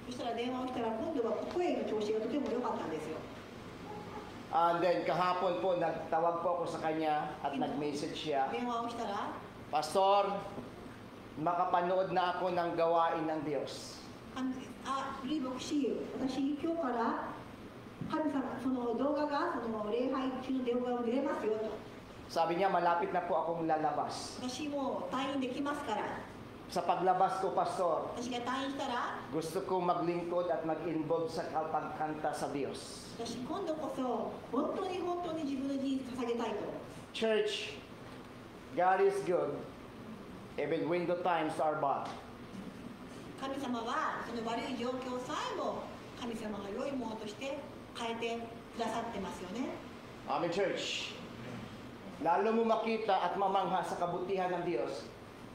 そしたら電話をしたら今度は声の調子がとても良かったんですよ。 And then, kahapon po, nagtawag po ako sa kanya at nag-message siya, 電話をしたら、 Pastor, makapanood na ako ng gawain ng Diyos. ルイ牧師、私今日から神様、その動画が、その礼拝中の動画を見れますよと。 Sabi niya, malapit na po akong lalabas. 私もう退院できますから。 Sa paglabas ko, Pastor, 私が退院したら、 gusto kong maglingkod at mag-involve sa pagkanta sa Diyos. 私今度こそ本当に自分の人生捧げたいと。 Church, God is good, even when the times are bad. 神様はその悪い状況さえも神様が良いものとして変えてくださってますよね。 Amen, Church. Lalo mo makita at mamangha sa kabutihan ng Diyos,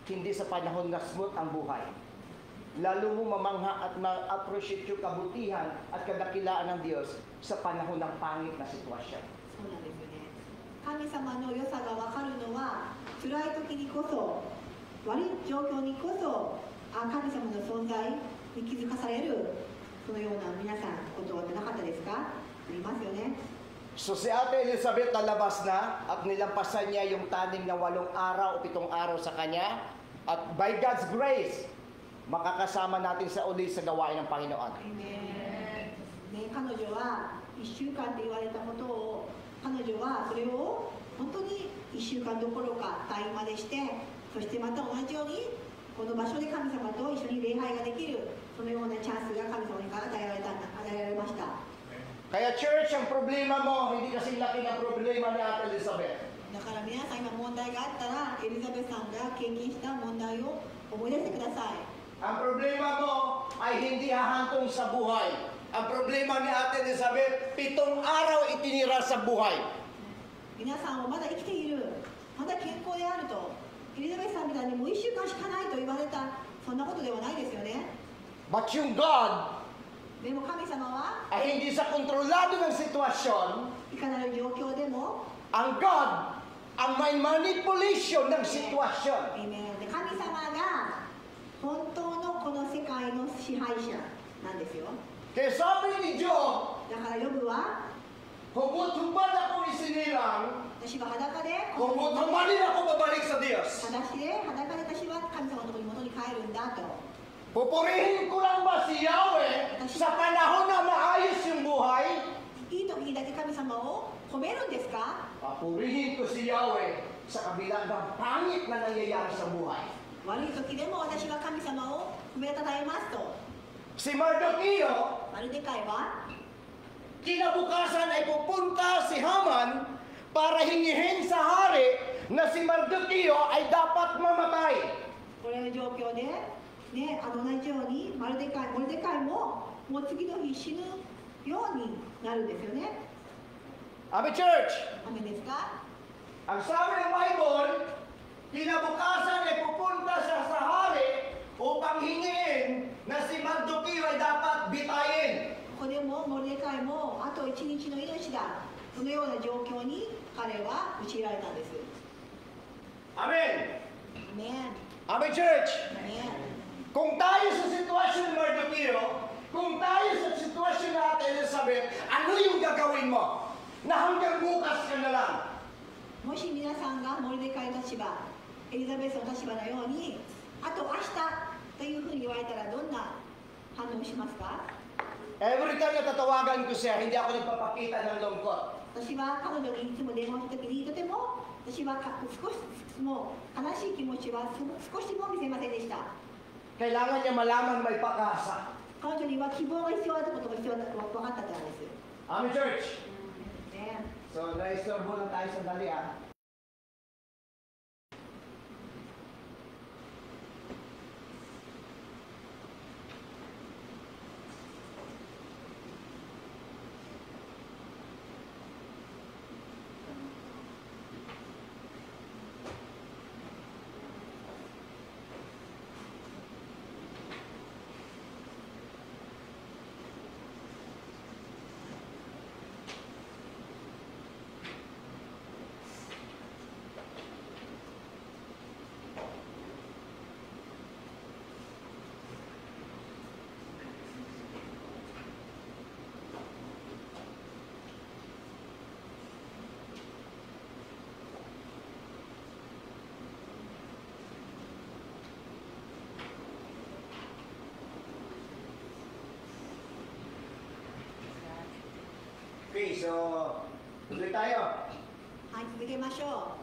hindi sa panahon na smooth ang buhay. Lalo mo mamangha at ma-appreciate yung kabutihan at kadakilaan ng Diyos sa panahon ng pangit na sitwasyon. そうなんですよね。神様の良さが分かるのは辛い時にこそ、悪い状況にこそ神様の存在に気づかされる、そのような皆さんことはなかったですか？ありますよね。 So si Ate Elizabeth nalabas na at nilampasan niya yung tanim ng 8 araw o 7 araw sa kanya. At by God's grace, makakasama natin sa uli sa gawain ng Panginoon. Amen. ね、彼女は1週間って言われたことを、彼女はそれを本当に1週間どころか退院までして、そしてまた同じようにこの場所で神様と一緒に礼拝ができる、そのようなチャンスが神様にから与えられました。 Kaya church, ang problema mo, hindi kasi laki ng problema ni Ate Elizabeth. だから皆さん今問題があったら、エリザベスさんが経験した問題を思い出してください。ang problema mo ay hindi hahantong sa buhay. Ang problema ni Ate Elizabeth, 7 araw itinira sa buhay. 皆さんはまだ生きている、まだ健康であると、エリザベスさんみたいにもう1週間しかないと言われた、そんなことではないですよね。 But yung God でも神様は ay hindi sa kontrolado ng sitwasyon. いかなる状況でも、 Ang God ang may manipulation ng sitwasyon. Amen. で神様が本当のこの世界の支配者なんですよ。 Kaya sabi ni Job, だからヨブは hubot-hubad ako isinilang, 私は裸で hubot-hubad din ako babalik sa Diyos. 裸足で裸で私は神様のところに元に帰るんだと。 Pupurihin ko lang ba si Yahweh sa panahon na maayos yung buhay? いい時にだけ神様を褒めるんですか？ Papurihin ko si Yahweh sa kabila ng pangit na nangyayari sa buhay. 悪い時でも私は神様を褒めたたえますと。 Si Mardoqueo, マルデカイは kinabukasan ay pupunta si Haman para hingihin sa hari na si Mardoqueo ay dapat mamatay. これの状況で、ね、同じようにモルデカイももう次の日死ぬようになるんですよね。 Amen, church. アメンですか？ Ang sabi ng Bible, kinabukasan ay pupunta siya sa hari upang hingiin na si Mardoqueo ay dapat bitayin. ここでもモルデカイもあと1日の命だ、そのような状況に彼は陥られたんです。 Amen. アメン。 Amen, church. アメン。 Kung tayo sa sitwasyon ni Mardoqueo, kung tayo sa sitwasyon ni Ate Elizabeth, ano yung gagawin mo? Na hanggang bukas ka na lang. もし皆さんがモルデカイの立場、エリザベスの立場のように、あと明日というふうに言われたらどんな反応しますか？ Every time na tatawagan ko siya, hindi ako nagpapakita ng lungkot. 私は彼女にいつも電話した時にとても私は少しも悲しい気持ちは少しも見せませんでした。 Kailangan niya malaman may pag-asa. 彼女には希望が必要だということが必要だと分かったからです。 Amen, church. ね、 So, na-istorbo lang tayo sandali ah. Okay, so tuloy tayo. はい、続けましょ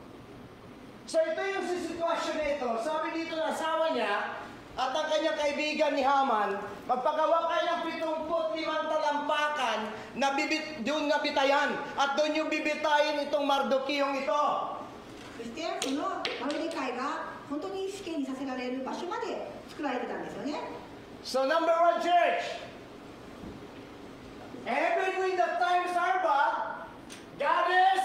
う。 So ito yung sitwasyon na ito. Sabi dito ng asawa niya at ang kanyang kaibigan ni Haman, magpagawa kayo ng 75 talampakan na doon nabitayan at doon yung bibitayin itong Mardoqueo ito. そしてこのマルデカイが本当に死刑にさせられる場所まで作られてたんですよね。 So number 1, church. Even when the times are bad, God is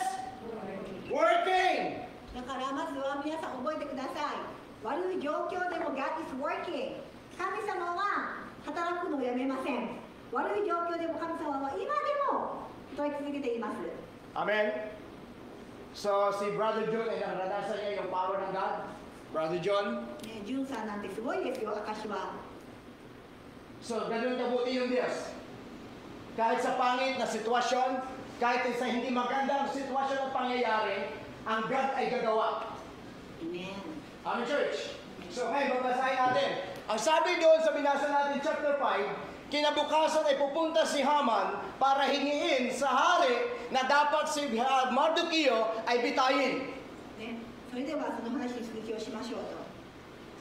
working. だからまずは皆さん覚えてください。悪い状況でも God is working。神様は働くのをやめません。悪い状況でも神様は今でも働き続けています。 Amen. So si Brother John ay naranasan niya yung power ng God. Brother John. ね、ジュンさんなんてすごいですよ、証は。 So ganun kabuti yung Diyos. Kahit sa pangit na sitwasyon, kahit sa hindi magandang sitwasyon at pangyayari, ang God ay gagawa. Amen. Amen, church. So, ngayon, babasahin natin. Ang sabi doon sa binasa natin, chapter 5, kinabukasan ay pupunta si Haman para hingiin sa hari na dapat si Mardoqueo ay bitayin. ね、それではその話に続きをしましょうと。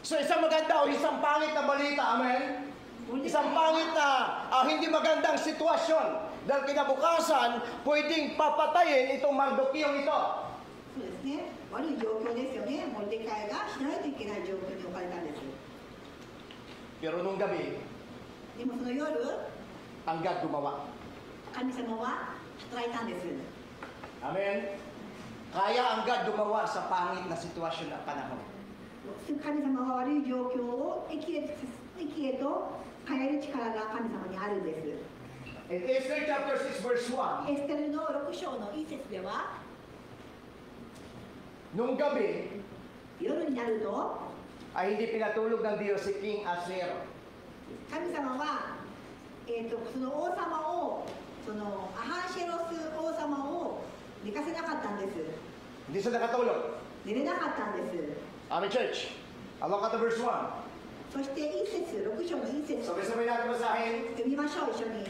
So, isang maganda o isang pangit na balita, amen? Isang pangit na hindi magandang sitwasyon. Dahil kinabukasan, pwedeng papatayin itong Mardoqueo ito. そうですね、悪い状況ですよね。モルデカイがしないといけない状況に置かれたんです。Pero nung gabi, でもその夜、 ang God gumawa. 神様は働いたんです。 Amen? Kaya ang God gumawa sa pangit na sitwasyon at panahon. 神様は悪い状況を益へと変える力が神様にあるんです。 In Esther chapter 6 verse 1, エステルの6章の一節では、 nung gabi, 夜になると ay hindi pinatulog ng Diyos si King Ahasuero. 神様は、その王様を、そのアハンシェロス王様を寝かせなかったんです。 Hindi siya nakatulog. 寝れなかったんです Amen, church. Look at the verse 1. そして一節、6章の一節、 Sabay-sabay natin basahin. 読みましょう、一緒に。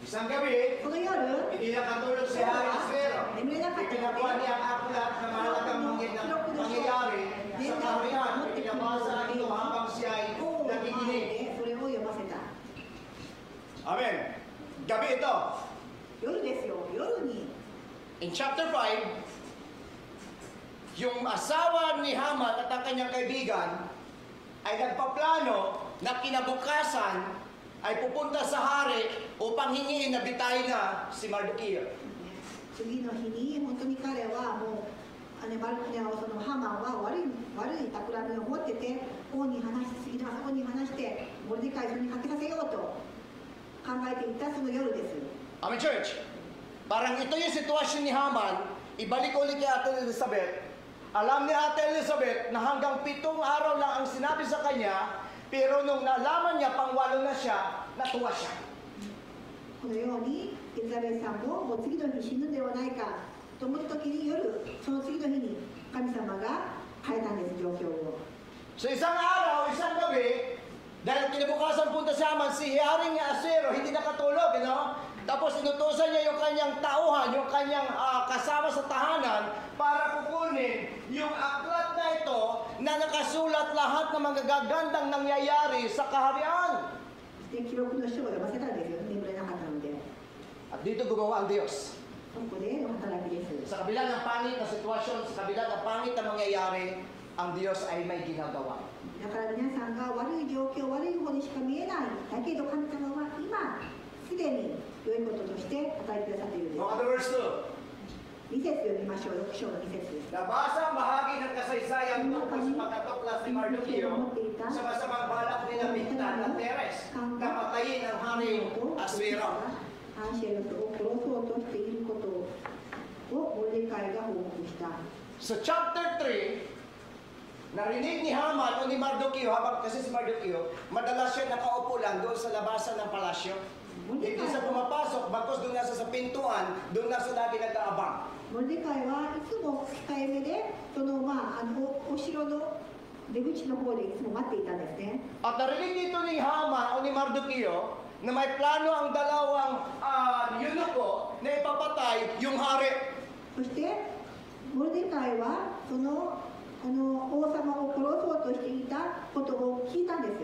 Isang gabi, この夜、 hindi nakatulog si Hari Ahasuero. 眠れなかったの Ipinakuha niya ang aklat na mahalagang mangyayari sa kaharian. Ipinabasa ito habang siya ay 王を nakikinig. でそれを読ませた。 Amen. Gabi ito. 夜ですよ、夜に。 In chapter 5, yung asawa ni Haman at ang kanyang kaibigan ay nagpaplano na kinabukasan ay pupunta sa hari upang hingiin na bitay na si Mardocheo. 次の日に本当に彼はもうマルコネはそのハマンは悪い企みを持ってて王に話してモルディカイそれにかけさせようと考えていたその夜です。 Amen, church. Parang ito yung sitwasyon ni Haman, ibalik ulit kay Ate Elizabeth. Alam ni Ate Elizabeth na hanggang 7 araw lang ang sinabi sa kanya, pero nung nalaman niya pang 8 na siya, natuwa siya. このようにエリザベスさんももう次の日死ぬんではないかと思った時に夜その次の日に神様が変えたんです状況を。 So isang araw, isang gabi, dahil kinabukasan punta si Haman, si Haring Ahasuero, hindi nakatulog, Tapos inutusan niya yung kanyang tauhan, yung kanyang kasama sa tahanan para kukunin yung aklat na ito na nakasulat lahat ng mga gagandang nangyayari sa kaharian. で記録の書を読ませたんですよ、眠れなかったので。 At dito gumawa ang Diyos. そこでの働きです。 Sa kabila ng pangit na sitwasyon, sa kabila ng pangit na mangyayari, ang Diyos ay may ginagawa. だから皆さんが悪い状況、悪い方にしか見えない。だけど神様は今、すでに良いこととして与えてくださっているんです。 Look at the verse 2. 2節読みましょう、6章の2節。 Nabasa ang bahagi ng kasaysayan tungkol sa pagkatuklas ni Mardocheo sa masamang balak nila Bigtan at Teres na patayin ang Haring Ahasuero. アンシェロスを殺そうとしていることをモルデカイが報告した。 Sa chapter 3, narinig ni Haman o ni Mardocheo, kasi si Mardocheo, madalas siya nakaupo lang doon sa labasan ng palasyo. Hindi siya pumapasok, bagkos doon nasa sa pintuan, doon nasa lagi nag-aabang. モルデカイはいつも控えめで、お城の出口の方でいつも待っていたんですね。 At narinig dito ni Haman o ni Mardocheo na may plano ang dalawang eunuko na ipapatay yung hari. そしてモルデカイはその王様を殺そうとしていたことを聞いたんです。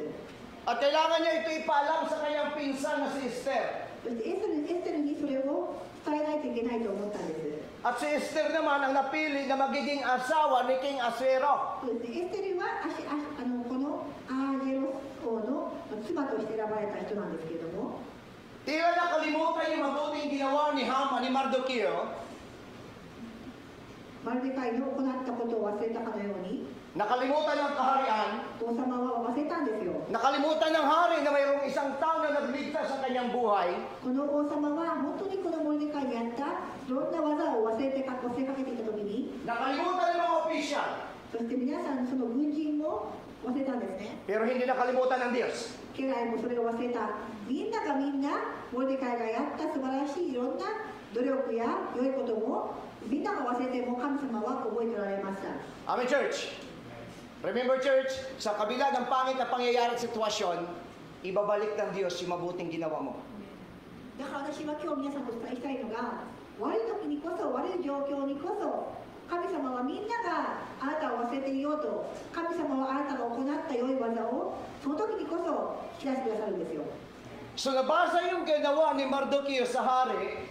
At kailangan niya ito ipaalam sa kanyang pinsan na si Esther. そしてエステルにそれを伝えないといけないと思ったんです。 At si Esther naman ang napili na magiging asawa ni King Ahasuero. そうですね、エステルはこのアージェロス王の妻として選ばれた人なんですけれども、 Tila nakalimutan yung mabuting ginawa ni Haman ni Mardocheo. マルデカイの行ったことを忘れたかのように、 Nakalimutan ng kaharian. 王様は忘れたんですよ。 Nakalimutan ng hari na mayroong isang tao na nagligtas sa kanyang buhay. この王様は本当にこのモルデカイにやったいろんな技を忘れかけていた時に、 Nakalimutan ng mga opisyal. そして皆さんその軍人も忘れたんですね。 Pero hindi nakalimutan ng Diyos. 家来もそれを忘れた。みんながモルデカイがやった素晴らしいいろんな努力や良いこともみんなが忘れても神様は覚えておられました。 Amen, church. Remember, church, sa kabila ng pangit na pangyayari at sitwasyon, ibabalik ng Diyos yung mabuting ginawa mo. だから私は今日皆さんと伝えしたいのが、悪い時にこそ、悪い状況にこそ、神様はみんながあなたを忘れていようと、神様はあなたが行った良い技をその時にこそ引き出してくださるんですよ。 So nabasa yung ginawa ni Mardocheo sa hari,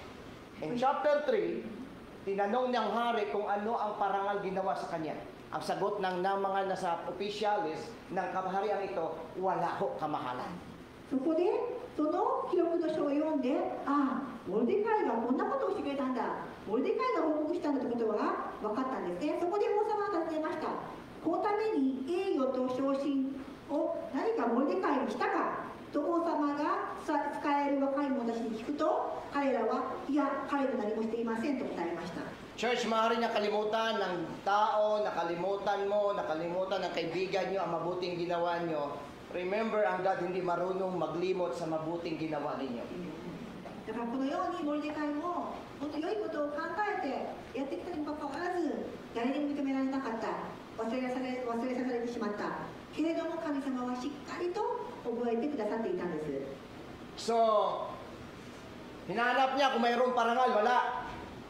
in chapter 3, tinanong niyang hari kung ano ang parangal ginawa sa kanya. ang sagot ng mga nasa opisyalis ng kahariang ito, wala ho kamahalan. そこでその記録の書を読んで、ああ、モルデカイがこんなことをしてくれたんだ、モルデカイが報告したんだということが分かったんですね。そこで王様が尋ねました。このために栄誉と昇進を何かモルデカイにしたかと王様が使える若い者たちに聞くと、彼らはいや、彼は何もしていませんと答えました。 Church, maaari nakalimutan ng tao, nakalimutan mo, nakalimutan ng kaibigan nyo ang mabuting ginawa nyo. Remember, ang God hindi marunong maglimot sa mabuting ginawa ninyo. だからこのようにモルデカイも本当良いことを考えてやってきたにもかかわらず誰にも認められなかった、忘れされてしまったけれども神様はしっかりと覚えてくださっていたんです。 So, hinahanap niya kung mayroong parangal, wala.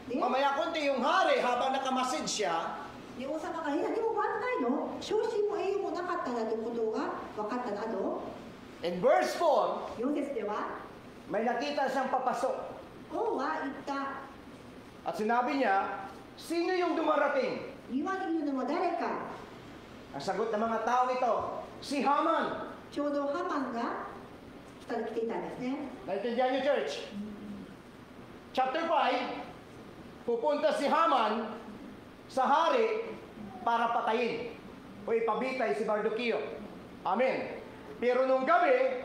Mamaya konti yung hari habang nakamasid siya, で王様が何も終わってないの、昇進も栄誉もなかったんだということが分かったなと in verse 4, 4節では may nakita siyang papasok. 王は言った。 At sinabi niya, sino yung dumarating? 庭にいるのは誰か。 Ang sagot ng mga tao ito, si Haman. ちょうどハマンが来ていたんですね。 Naintindihan niyo, church? Chapter 5, pupunta si Haman sa hari para patayin o ipabitay si Mardoqueo. Amen. Pero nung gabi,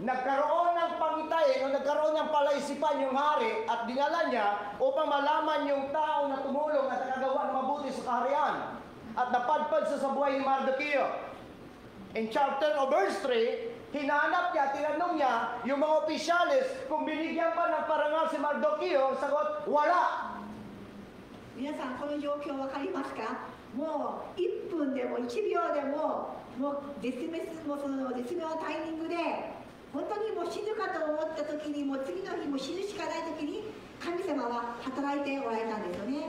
nagkaroon ng pangitain o nagkaroon ng palaisipan yung hari at dinala niya upang malaman yung tao na tumulong at nakagawa ng mabuti sa kaharian at napadpad sa buhay ni Mardoqueo. In chapter o verse 3, hinanap niya, tinanong niya yung mga opisyalis kung binigyan pa ng parangal si Mardoqueo. Ang sagot, wala. 皆さんこの状況分かりますか。もう1分でも1秒でも絶妙なタイミングで本当にもう死ぬかと思った時にもう次の日も死ぬしかない時に神様は働いておられたんですよね。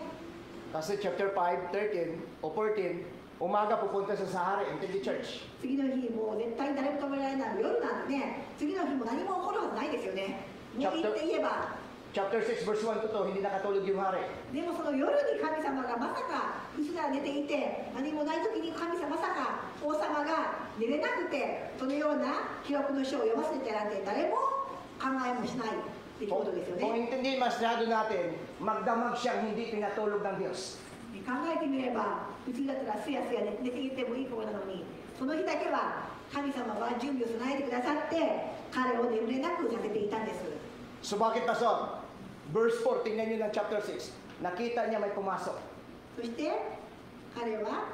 Kasi chapter 5, 13 o 14, umaga pupunta sa hari, intindi church. 次の日もう絶対誰も止められない夜なんでね、次の日も何も起こるはずないですよね。もう言って言えば Chapter 6 verse 1 to 2, hindi nakatulog yung hari. でもその夜に神様がまさかうちら寝ていて何もない時に神様まさか王様が寝れなくてそのような記録の書を読ませてなんて誰も考えもしないっていうことですよ Kung ね。 intindihin masyado natin, magdamag siyang hindi pinatulog ng Diyos. 考えてみればうちだったらすやすや寝ていてもいい子なのにその日だけは神様は準備を備えてくださって彼を眠れなくさせていたんです。 So bakit pastor? Verse 4, tingnan nyo ng chapter 6. Nakita niya may pumasok. そして彼は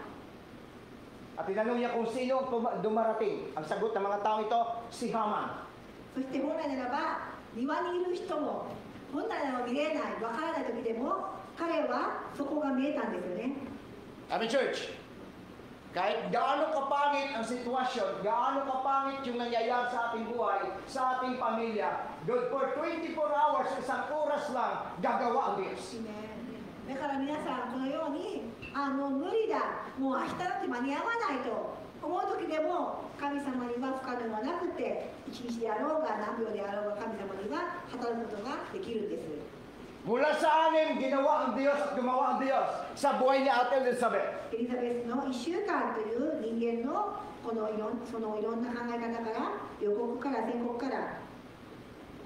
At tinanong niya kung sino ang dumarating. Ang sagot ng mga tao ito, si Haman. そして本来ならば庭にいる人も本来ならば見れないわからない時でも彼はそこが見えたんですよね。 Amen, church. Kahit gaano kapangit ang sitwasyon, gaano kapangit yung nangyayari sa ating buhay, sa ating pamilya, God, for 24 hours, isang oras lang, gagawa ang Diyos. だから皆さんこのようにもう無理だ、もう明日だって間に合わないと思う時でも神様には不可能はなくて一日であろうが何秒であろうが神様には働くことができるんです。 Mula sa anim, ginawa ang Diyos at gumawa ang Diyos sa buhay ni Ate Elizabeth. エリザベスの1週間という人間のそのいろんな考え方から予告から宣告から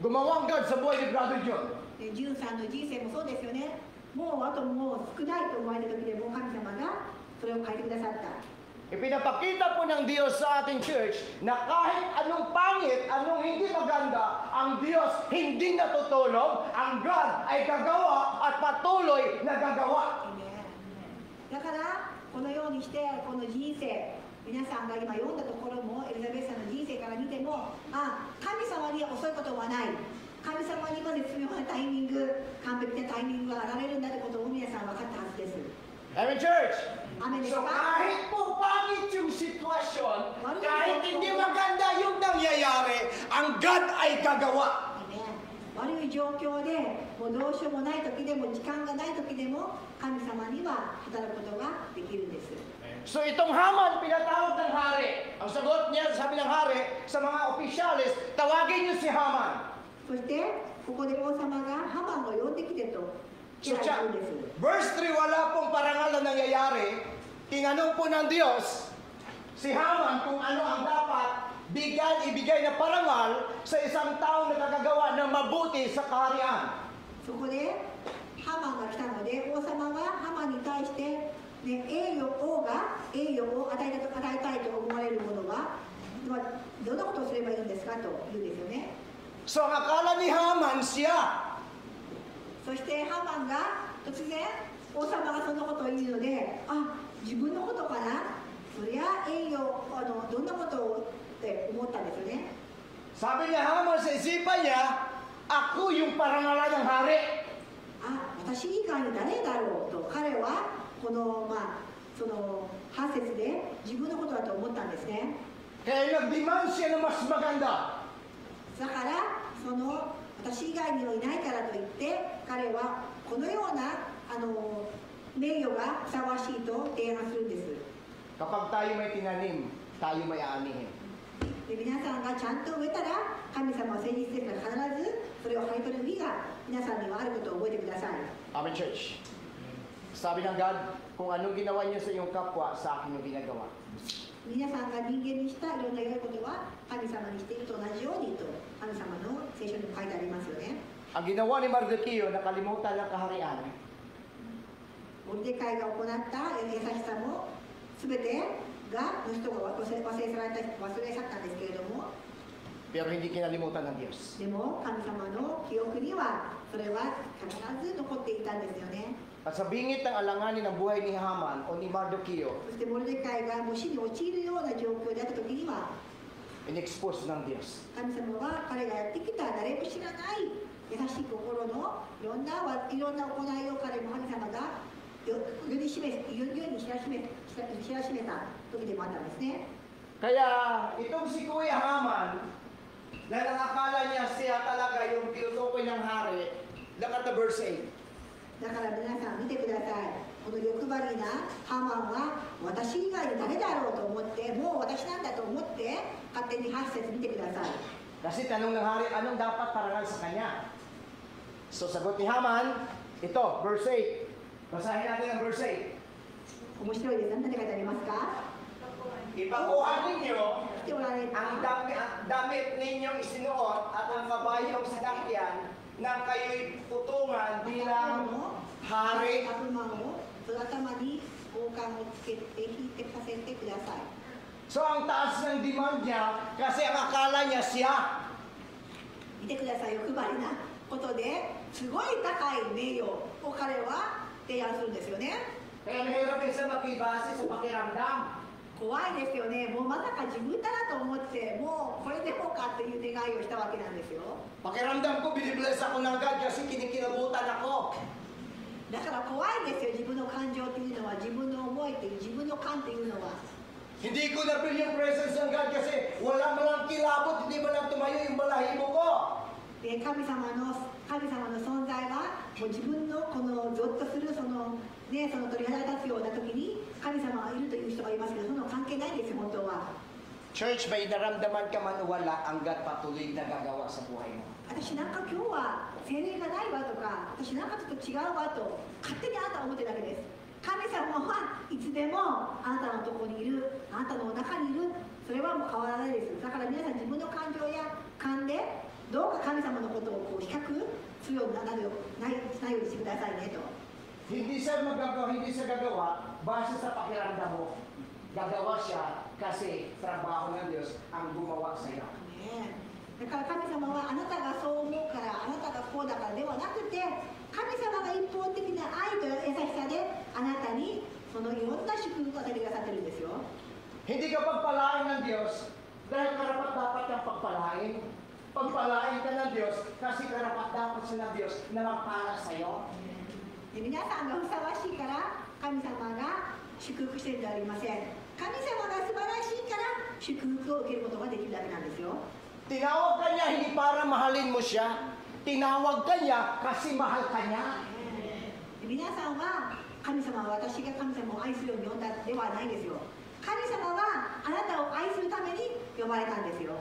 Gumawa ang God sa buhay ni Brother John. ジュンさんの人生もそうですよね。もうあともう少ないと思われた時でも神様がそれを変えてくださった。 Ipinapakita po ng Diyos sa ating church na kahit anong pangit, anong hindi maganda, ang Diyos hindi natutulog, ang God ay gagawa at patuloy na gagawa. だからこのようにしてこの人生皆さんが今読んだところもエリザベスさんの人生から見ても神様には遅いことはない神様には絶妙なタイミング完璧なタイミングが現れるんだということを皆さん分かったはずです。 Amen, church? Amen. So kahit po pangit yung sitwasyon, kahit hindi maganda yung nangyayari, ang God ay gagawa. 悪い状況でもうどうしようもない時でも時間がない時でも神様には働くことができるんです。 So itong Haman, pinatawag ng hari. Ang sagot niya, sabi ng hari, sa mga opisyalis, tawagin niyo si Haman. そしてここで王様がハマンを呼んできてと So, verse 3, wala pong parangal na nangyayari. tinanong po ng Diyos si Haman kung ano ang dapat ibigay na parangal sa isang taong nakakagawa ng mabuti sa kaharian. そこでハマンが来たので、王様はハマンに対して、ね、王が栄誉を与えたいと思われるものは、どんなことをすればいいんですかと言うんですよね。 So ang akala ni Haman siya. そしてハマンが突然王様がそのことを言うので、あ、自分のことかな、そりゃ栄誉どんなことをって思ったんですよね。 Sabi niya Haman sa isipan niya, ako yung parangalan ng hari. あ、私以外に誰だろうと彼はこのその8節で自分のことだと思ったんですね。 Kaya nag-demand siya na mas maganda. だからその私以外にはいないからといって彼はこのような名誉がふさわしいと提案するんです。 Kapag tayo may tinanim, tayo may aanihin. で皆さんがちゃんと植えたら神様は誠実ですから必ずそれを刈り取る日が皆さんにはあることを覚えてください。 Amen, church. Sabi ng God, kung anong ginawa niyo sa iyong kapwa, sa akin yung ginagawa. 皆さんが人間にしたいろんな良いことは神様にしていると同じようにと神様の聖書にも書いてありますよね。 Ang ginawa ni Mardoqueo, nakalimutan ng kaharian. モルデカイが行った優しさも全ての人が忘れ去ったんですけれども、 Pero hindi kinalimutan ng Diyos. でも神様の記憶にはそれは必ず残っていたんですよね。 At sa bingit ng alanganin ng buhay ni Haman o ni Mardoqueo, そしてモルデカイがもう死に陥るような状況であった時には in-expose ng Diyos. 神様は彼がやってきた誰も知らない優しい心のいろんな行いを彼も神様が世に知らしめた時でもあったんですね。 Kaya itong si Kuya Haman, na nakakala niya siya talaga yung tinutukoy ng hari, look at the verse 8. だから皆さん見てください。この欲張りなハマンは私以外に誰だろうと思って、もう私なんだと思って勝手に8節見てください。 Kasi tanong ng hari, anong dapat parangal sa kanya? So sagot ni Haman, ito, verse 8. Basahin natin ang verse 8. 面白いです。何て書いてありますか？ Ipakuha ninyo 来ておられた ang damit ninyong isinuot at ang kabayong sinakyan na kayo'y putungan bilang hari. 悪魔を頭に王冠をつけて引いてさせてください。 So ang taas ng demand niya kasi ang akala niya siya. 見てください。欲張りなことですごい高い名誉を彼は提案するんですよね。 Kaya mahirap din siya makibase sa pakiramdam. 怖いですよね。もうまさか自分だなと思ってもうこれでもかという願いをしたわけなんですよ。 Pakiramdam ko, binibless ako ng God kasi kinikilabutan ako. だから怖いですよ。自分の感情というのは、自分の思いという、自分の感というのは。 Hindi ko na-feel yung presence ng God kasi wala man lang kilabot, hindi man lang tumayo yung balahibo ko. で神様の存在はもう自分のこのゾッとするその鳥肌が立つような時に神様がいるという人がいますけど、その関係ないんですよ本当は。 Church, may naramdaman ka man o wala, ang God patuloy na gagawa sa buhay mo. 私なんか今日は精霊がないわとか、私なんかちょっと違うわと勝手にあなたは思ってるだけです。神様はいつでもあなたのところにいる、あなたの中にいる。それはもう変わらないです。だから皆さん自分の感情や勘でどうか神様のことを比較するようにないようにしてくださいねと。 Hindi siya gagawa base sa pakiramdam mo. Gagawa siya kasi trabaho ng Diyos ang gumawa sa iyo. ねえ、だから神様はあなたがそう思うから、あなたがこうだからではなくて、神様が一方的な愛と優しさであなたにそのいろんな祝福を与えてくださってるんですよ。 Hindi ka pagpalain ng Diyos dahil karapat dapat kang pagpalain. Pagpalain ka ng Diyos kasi karapat dapat siya ng Diyos na magpala sa iyo. で皆さんがふさわしいから神様が祝福しているのではありません。神様が素晴らしいから祝福を受けることができるだけなんですよ。 Tinawag ka niya hindi para mahalin mo siya. Tinawag ka niya kasi mahal ka niya. で皆さんは神様は私が神様を愛するように呼んだではないですよ。神様はあなたを愛するために呼ばれたんですよ。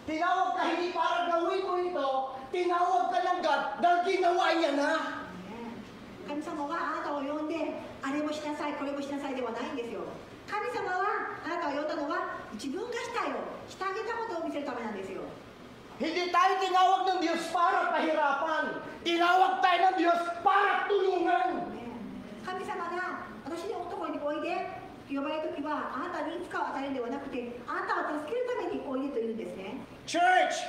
Tinawag ka hindi para gawin mo ito. Tinawag ka ng God dahil ginawa niya na. 神様様はあなたを呼んであれもしなさいこれもしなさいではないんですよ。神様はあなたを呼んだのは自分がしたよしてあげたことを見せるためなんですよ。 Hindi tayo tinawag ng Diyos para pahirapan. Tinawag tayo ng Diyos para tulungan. 神様が私のところにおいで呼ばれるときはあなたにいつかを与えるのではなくてあなたを助けるためにおいでというんですね。 Church,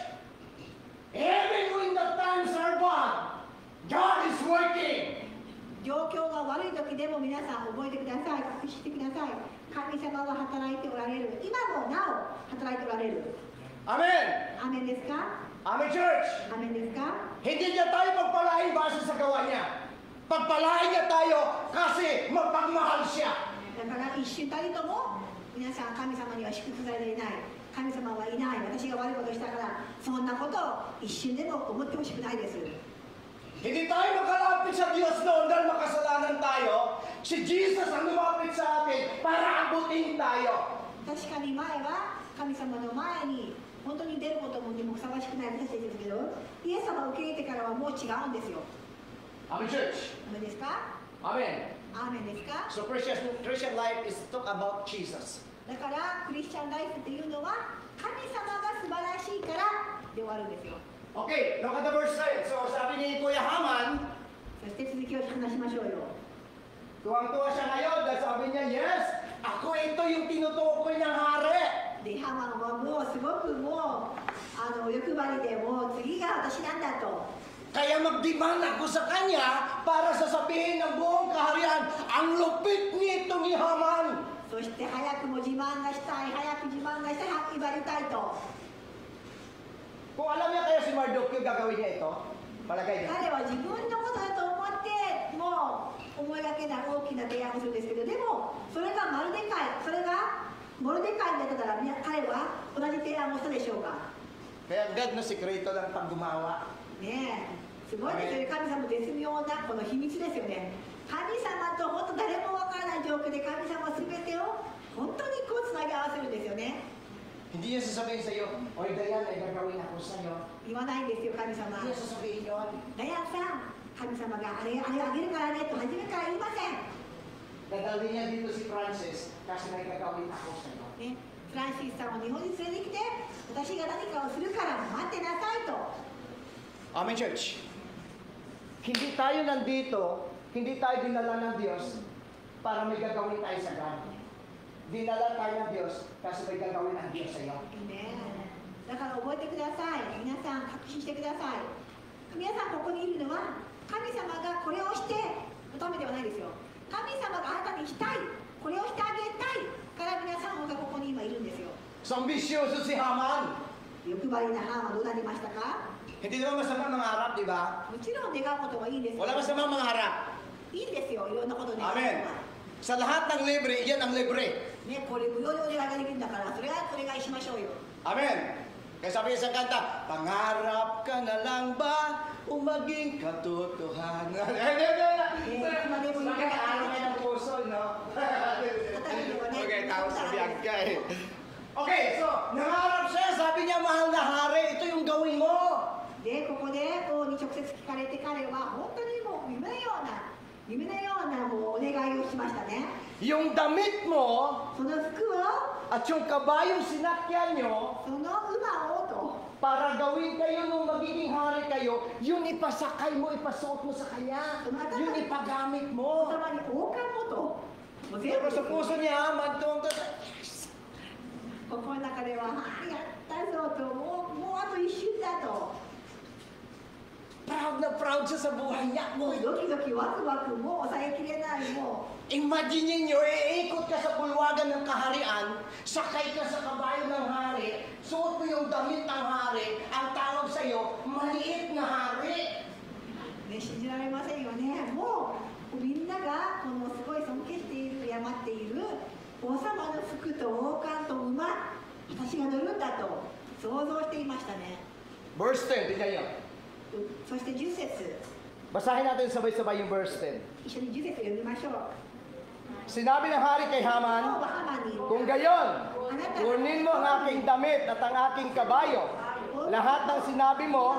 even when the times are bad, God is working. 状況が悪い時でも皆さん覚えてください、確信してください。神様は働いておられる。今もなお働いておられる。 Amen. アーメンですか？ Amen, church. アーメンですか？ Hindi niya tayo pagpalain base sa gawa niya. Pagpalain niya tayo kasi mapagmahal siya. だから一瞬たりとも皆さん神様には祝福されていない。神様はいない。私が悪いことしたからそんなことを一瞬でも思ってほしくないです。 Hindi tayo makalapit sa Diyos noon dahil makasalanan tayo. Si Jesus ang lumapit sa atin para abutin tayo. 確かに前は神様の前に本当に出ることもでもふさわしくない私たちですけど、イエス様を受け入れてからはもう違うんですよ。 Amen, church. アーメンですか？ Amen. アーメンですか？ So Christian life is talk about Jesus. だからクリスチャンライフっていうのは神様が素晴らしいからで終わるんですよ。 Okay, look at the verse 9. So sabi ni Kuya Haman, そして続きを話しましょうよ。 tuwang-tuwa siya ngayon dahil sabi niya, yes, ako ito yung tinutukoy ng hari. でハマンはもうすごくもう欲張りでもう次が私なんだと。 Kaya mag-demand ako sa kanya para sasabihin ng buong kaharian, ang lupit nito ni Haman. そして早くも自慢がしたい、早く自慢がしたい、威張りたいと。 Kung alam niya kaya si Mardukyo gagawin niya ito, palagay niya. 彼は自分のことだと思ってもう思いがけない大きな提案をするんですけど、でもそれがモルデカイだったら彼は同じ提案をしたでしょうか。 Kaya ang God no sikreto ng paggumawa. ねえ、すごいですよね。神様の絶妙なこの秘密ですよね。神様と本当誰もわからない状況で神様は全てを本当にこうつなぎ合わせるんですよね。 Hindi niya sasabihin sa iyo, oy Dayan, ay gagawin ako sa iyo. 言わないんですよ、神様。 Hindi niya sasabihin yun. ダヤンさん、神様があれあげるからねと初めから言いません。 Dadalhin niya dito si Francis kasi may gagawin ako sa iyo. ね、フランシスさんを日本に連れてきて私が何かをするから待ってなさいと。 Amen, church. Hindi tayo nandito, hindi tayo dinala ng Diyos para may gagawin tayo sa God. Dinala tayo ng Diyos kasi may gagawin ang Diyos sa iyo. ね、だから覚えてください。皆さん確信してください。皆さんここにいるのは神様がこれをしてのためではないですよ。神様があなたにしたい、これをしてあげたいから皆さんがここに今いるんですよ。 So ambisyoso si Haman. 欲張りなハンはどうなりましたか？ Hindi naman masama mangarap, di ba? もちろん願うことはいいですよ。 Wala masama mangarap. いいですよ、いろんなこと願うのは。 Amen. Sa lahat ng libre, yan ang libre. ね、これ無料でお願いができるんだからそれはお願いしましょうよ。 Amen. Kaya sabi niya sa kanta, pangarap ka na lang ba o maging katotohanan? Nakakaano ka ng puso, no? Okay, tao sa Bianca eh. Okay, so, nangarap siya, sabi niya, mahal na hari, ito yung gawin mo. で、ここで王に直接聞かれて彼は本当にもう夢のようなもうお願いをしましたね。 Yung damit mo その服を、 at yung kabayong sinakyan nyo その馬をと。 para gawin kayo nung magiging hari kayo, yun ipasakay mo, ipasuot mo sa kanya. Yun ipagamit お mo. さまに王冠もと。もう全 Pero 部 sa puso niya, magtuwang ka sa... ここの中では、ああ、やったぞと、もうあと一瞬だと。 Proud na proud siya sa buhay niya. もうドキドキワクワクもう抑えきれないもう。 Imagine niyo, iikot ka sa bulwagan ng kaharian, sakay ka sa kabayo ng hari, suot mo yung damit ng hari, ang tawag sa iyo, maliit na hari. ね、信じられませんよね。もうみんながこのすごい尊敬している、敬っている王様の服と王冠と馬、私が乗るんだと想像していましたね。 Verse 10, tingnan niyo. そして10節、 Basahin natin sabay-sabay yung verse 10. 一緒に10節読みましょう。 Sinabi ng hari kay 王 Haman, はハマンに、 kung gayon, kunin mo ang aking damit at ang aking kabayo. lahat ng sinabi mo,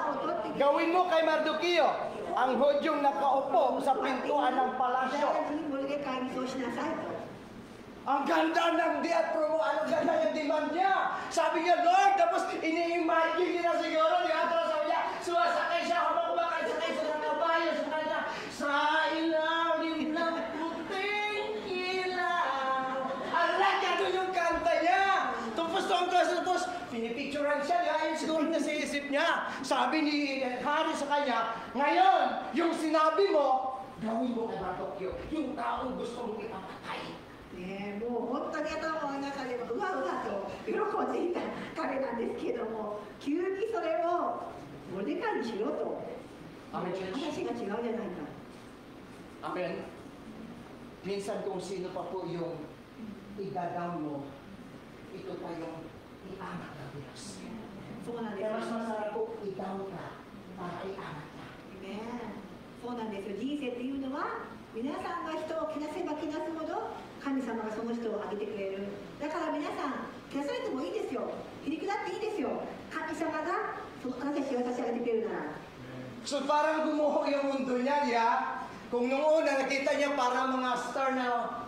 gawin mo kay Mardukio, ang Hudyong nakaupo sa pintuan ng だ palasyo. からにモルデカイにそうしなさいと。 Ang ganda ng diat promo, ang ganda ng demand niya. Sabi niya, Lord, tapos ini-imagine niya na siguro, di ba? Tapos sabi niya, sumasakay siya, habang kumakain sakay sa ng kabayo, sa kanya, sa ilalim ng puting ilaw. Ala, gano'n yung kanta niya. Tapos, pinipicturean siya, ayun siguro na sa isip niya. Sabi ni Hari sa kanya, ngayon, yung sinabi mo, gawin mo kay Mardukio, yung taong gusto mong ipapatay. ねえ、もう本当に頭の中でうわうわと喜んでいた彼なんですけども、急にそれをモルデカイにしろと話が違うじゃないか。 Amen. Minsan kung sino pa po yung idadam mo, ito pa yung iangat ng Diyos. そうなんで Kaya mas すよ。 masarap po idam ka para iangat ka. ねえ、そうなんですよ。人生っていうのは皆さんが人をけなせばけなすほど神様がその人を上げてくれる。だから皆さんけなされてもいいですよ。へりくだっていいですよ。神様がそのあなたに私上げてくれるなら。 So parang gumuho yung mundo niya, ya? Kung nung una nakita niya para mga star na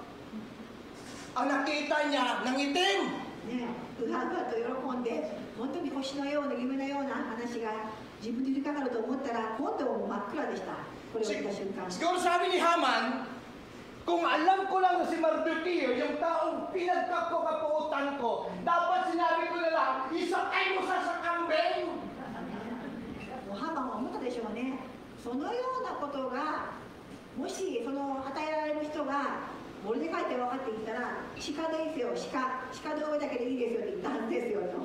ang nakita niya ng itim. ねえ、うわうわと喜んで本当に星のような夢のような話が自分に降りかかると思ったら今度も真っ暗でした。これを見た瞬間。 Siguro sabi ni Haman, kung alam ko lang na si Mardukio, yung taong pinagkapuutan ko, dapat sinabi ko na lang, isakay mo sa kambing. もうハマンは思ったでしょうね。そのようなことがもしその与えられる人がモルデカイって分かっていたら鹿でいいですよ、鹿で上だけでいいですよって言ったはずですよと。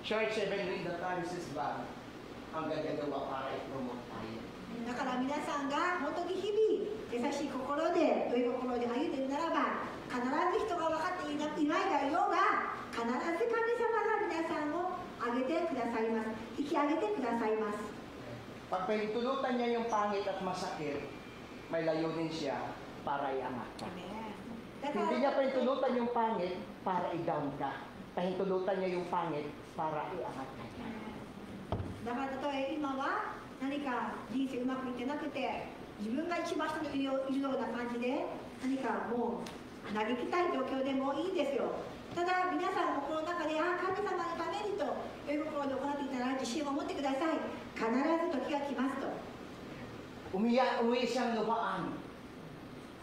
Church, even in the times is bad, ang gagagawa para i-promote tayo. だから皆さんが本当に日々優しい心で良い心で歩んでいるならば、必ず人が分かっていないがいようが必ず神様が皆さんを上げてくださいます。引き上げてくださいます。 Pag pinitulutan niya yung pangit at masakit, may layunin siya para iangat ka. だから Hindi niya pinitulutan yung pangit para i-down ka. Pinitulutan niya yung pangit para iangat ka. だから例え今は何か人生うまくいってなくて自分が一番下にいるような感じで何かもう嘆きたい状況でもいいですよ。ただ皆さんの心の中で神様のためにと良い心で行っていたら自信を持ってください。必ず時が来ますと。 Uwi siyang lubaan.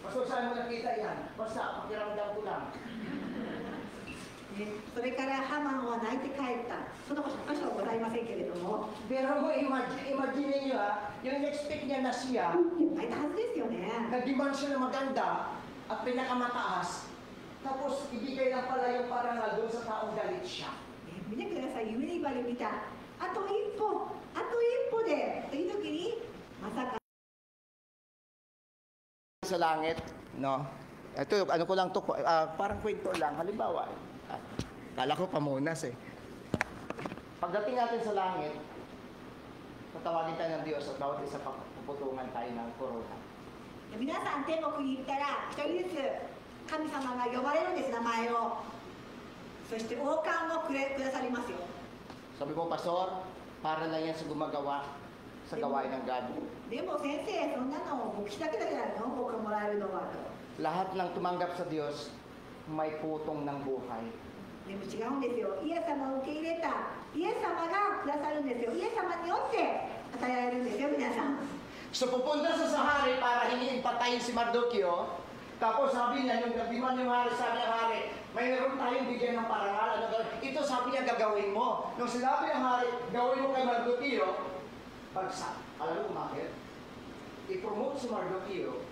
Basta saan mo nakita yan? Basta, pakiramdam ko lang. それからハマンは泣いて帰った。その箇所はございませんけれども、 Pero mo imagine niyo yung expect niya na siya, 泣いたはずですよね。 nag-demand siya na maganda at pinakamataas, tapos ibigay lang pala yung parangal doon sa taong galit siya. 見てください、夢にばり見た。あと一歩で、という時にまさか。 Sa langit, no? Ito, ano ko lang to, parang kwento lang. Halimbawa, kala ko pamunas eh. Pagdating natin sa langit, tatawagin tayo ng Diyos at bawat isa puputungan tayo ng korona. 皆さん天国に行ったら一人ずつ神様が呼ばれるんです、名前を。そして王冠をくださりますよ。 Sabi ko, Pastor, para lang yan sa gumagawa sa gawain ng God. でも先生、そんなの牧師だけだからの王冠もらえるのはと。 Lahat ng tumanggap sa Diyos, may putong ng buhay. でも違うんですよ。イエス様を受け入れたイエス様がくださるんですよ。イエス様によって与えられるんですよ、皆さん。 So pupunta sa hari para hingin patayin si Mardukio. Tapos sabi niya, yung nagdiman yung hari, sabi ng hari, mayroon tayong bigyan ng parangal. Ito sabi niya, gagawin mo. Nung sinabi ng hari, gawin mo kay Mardukio, bagsak. Alam mo bakit? I-promote si Mardukio,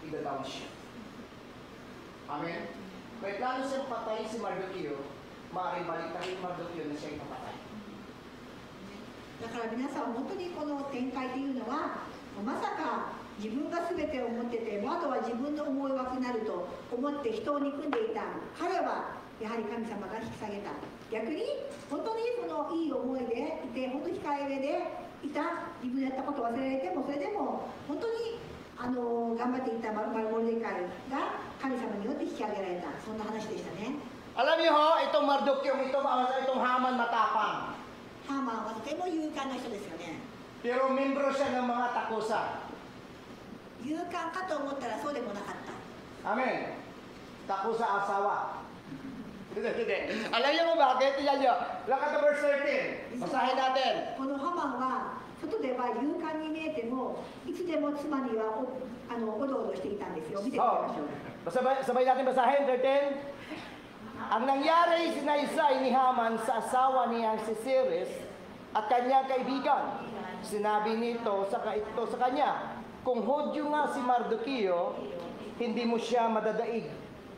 i-down siya. Amen? May plano siyang patayin si Mardukio, maaaring balik-tayin Mardukio na siya ipapatay. だから皆さん、本当にこの展開というのはまさか自分が全てを持ってて、あとは自分の思い枠になると思って人を憎んでいた彼はやはり神様が引き下げた。逆に本当にそのいい思いでいて、本当に控えめでいた、自分のやったことを忘れられても、それでも本当に頑張っていたモルデカイが神様によって引き上げられた、そんな話でしたね。 Alam niyo ho, itong Mardukio, itong Haman matapang. ハーマンはても勇敢な人ですよね。 Pero membro siya ng mga takusa. 勇敢かと思ったらそうでもなかった。 Amen. Takusa asawa. Hindi. Alam niyo kung bakit? Tignan niyo. Look at the verse 13. Basahin natin. このハマンは外では勇敢に見えてもいつでも妻にはおどおどしていたんですよ。見てみましょう。 Sabay natin basahin, 13. Ang nangyari sinaysay ni Haman sa asawa niyang si Ceres at kanyang kaibigan. Sinabi nito sa kanya, kung Hudyo nga si Mardoqueo, hindi mo siya madadaig.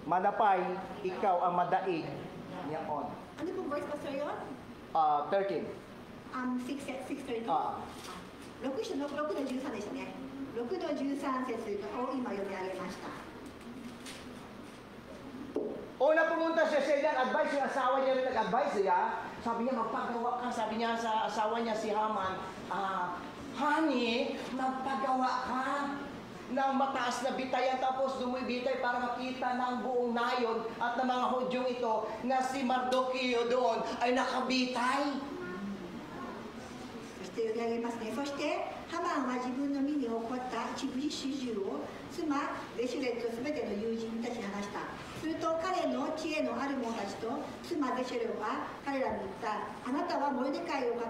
Manapay, ikaw ang madaig niya on. Ano pong verse pastor yun? 13. 6:13? あ6の13でしたね。6の13節を今読み上げました。 Una pumunta siya sa ilang advice, yung asawa niya rin nag-advise siya. Sabi niya, magpagawa ka. Sabi niya sa asawa niya si Haman, honey, magpagawa ka ng mataas na bitayan tapos dumibitay para makita ng buong nayon at ng mga Hudyong ito na si Mardoqueo doon ay nakabitay. そして読み上げますね。そしてハマンは自分の身に起こった一部始終を妻レシュレットすべての友人たちに話した。すると彼の知恵のある者たちと妻レシュレは彼らに言った。あなたはモルデカイを負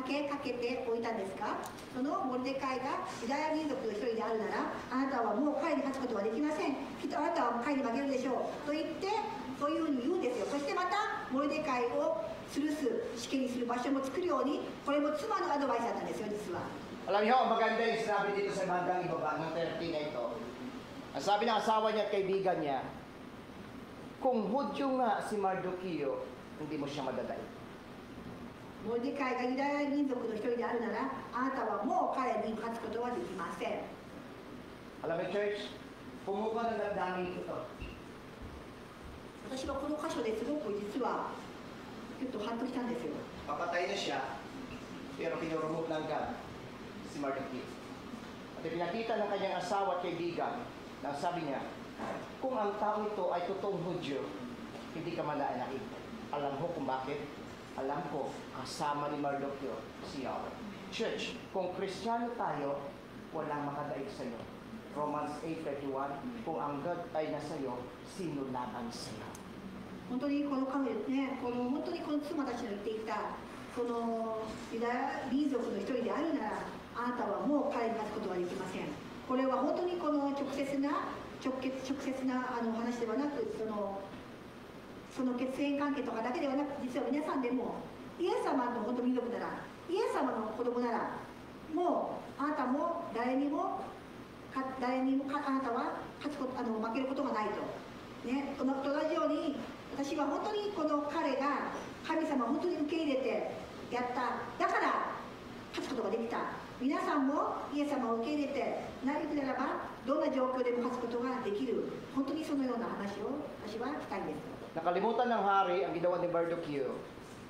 けかけておいたんですか。そのモルデカイがユダヤ民族の一人であるならあなたはもう彼に勝つことはできません。きっとあなたは彼に負けるでしょうと言ってそういうふうに言うんですよ。そしてまたモルデカイを吊るす死刑にする場所も作るようにこれも妻のアドバイスだったんですよ実は。 Alam niyo, maganda yung sinabi dito sa bandang ibaba ng 13 na ito. Ang sabi ng asawa niya at kaibigan niya, kung Hudyo nga si Mardoqueo, hindi mo siya madadaig. モルデカイがユダヤ民族の一人であるならあなたはもう彼に勝つことはできません。 Alam mo, church, pumuko ng damdamin ito. 私はこの箇所ですごく実はちょっとハッとしたんですよ。 Papatay na siya, pero pinurumot ng God si Mardoqueo. At pinakita ng kanyang asawa at kaibigan na sabi niya, kung ang tao ito ay totoong Hudyo, hindi ka mananaig. Alam mo kung bakit? Alam ko, kasama ni Mardoqueo siya. Church, kung Kristiyano tayo, walang makadaig sa iyo. Romans 8:31, kung ang God ay nasa iyo, sino laban sa iyo? 本当にこの彼ね、本当にこの妻たちの言っていたこのユダヤ民族の一人であるならあなたはもう彼に勝つことはできません。これは本当にこの直接な話ではなくその血縁関係とかだけではなく実は皆さんでもイエス様の本当民族ならイエス様の子供ならもうあなたも誰にもあなたは負けることがないと、ね、と同じように私は本当にこの彼が神様を本当に受け入れてやっただから勝つことができた。皆さんもイエス様を受け入れてなるならばどんな状況でも勝つことができる本当にそのような話を私はしたいんです。 Nakalimutan ng hari ang ginawa ni Mardoqueo.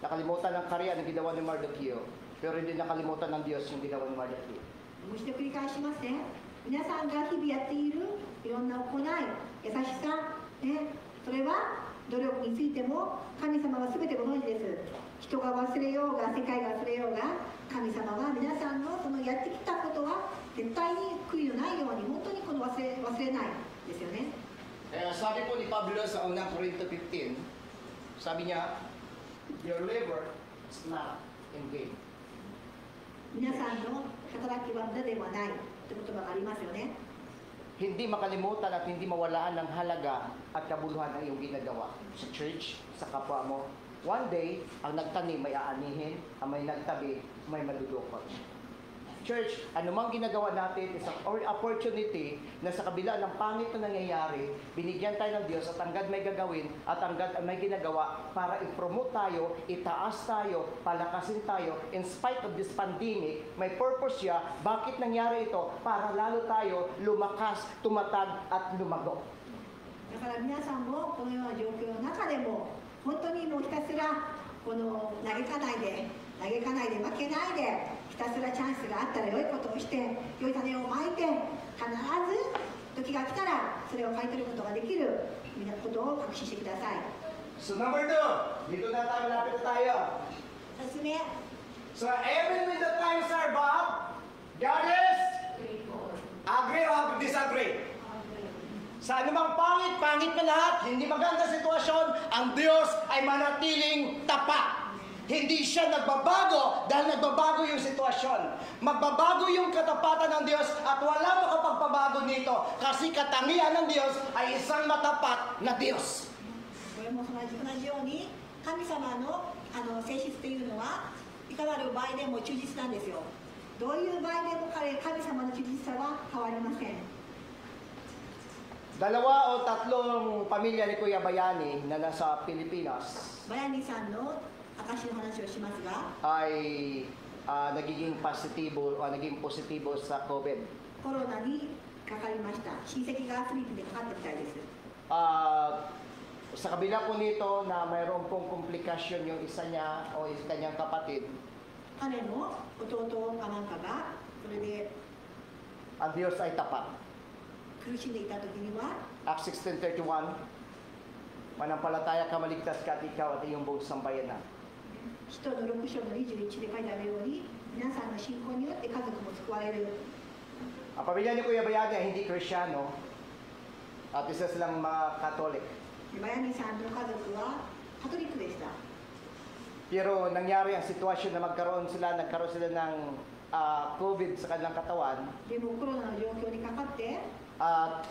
Nakalimutan ng kaharian ang ginawa ni Mardoqueo. Pero hindi nakalimutan ng Diyos yung ginawa ni Mardoqueo. もう一度繰り返しますね。皆さんが日々やっているいろんな行い、優しさ、ね、それは努力についても神様は全てご存知です。人が忘れようが世界が忘れようが神様は皆さんのそのやってきたことは絶対に悔いのないように本当にこの忘れないですよね。 Sabi po ni Pablo sa unang Corinto 15, sabi niya, your labor is not in vain. 皆さんの働きは無駄ではないという言葉がありますよね。 Hindi makalimutan at hindi mawalaan ng halaga at kabuluhan ng iyong ginagawa sa church, sa kapwa mo. One day, ang nagtanim may aanihin, ang may nagtabi may madudukot. Church, anumang ginagawa natin is an opportunity na sa kabila ng pangit na nangyayari, binigyan tayo ng Diyos at ang God may gagawin at ang God may ginagawa para i-promote tayo, itaas tayo, palakasin tayo. In spite of this pandemic, may purpose siya. Bakit nangyari ito? Para lalo tayo lumakas, tumatag at lumago. だから皆さんもこのような状況の中でも本当にもうひたすらこの嘆かないで負けないでひたすらチャンスがあったら良いことをして良い種をまいて必ず時が来たらそれを買い取ることができることを確信してください。 So number 2, dito na tayo, malapit na tayo. 2つ目、 So even when the times are bad, God is agree or disagree. Sa anumang pangit na lahat, hindi maganda sitwasyon, ang Diyos ay manatiling tapat. Hindi siya nagbabago dahil nagbabago yung sitwasyon. Magbabago yung katapatan ng Diyos at walang makapagpabago nito kasi katangian ng Diyos ay isang matapat na Diyos. これも同じように神様の性質というのはいかなる場合でも忠実なんですよ。どういう場合でも神様の忠実さは変わりません。 Dalawa o tatlong pamilya ni Kuya Bayani na nasa Pilipinas バヤニさんの証の話をしますが、 ay naging positibo sa COVID. コロナにかかりました。親戚がフィリピンでかかったみたいです。 Sa kabila po nito na mayroon pong komplikasyon yung isa niya o kanyang kapatid, 彼の弟かなんかがそれで ang Diyos ay tapat. 苦しんでいた時には Acts 16:31, manampalataya ka, maligtas ka at ikaw at iyong buong sambayanan. 使徒の6章の21で書いてあるように、皆さんの信仰によって家族も救われる。 Ang pamilya ni Kuya Bayani ay hindi Kristyano at isa silang mga Katolik. バヤニさんの家族はカトリックでした。 Pero nangyari ang sitwasyon na nagkaroon sila ng COVID sa kanilang katawan でもコロナの状況にかかって、 at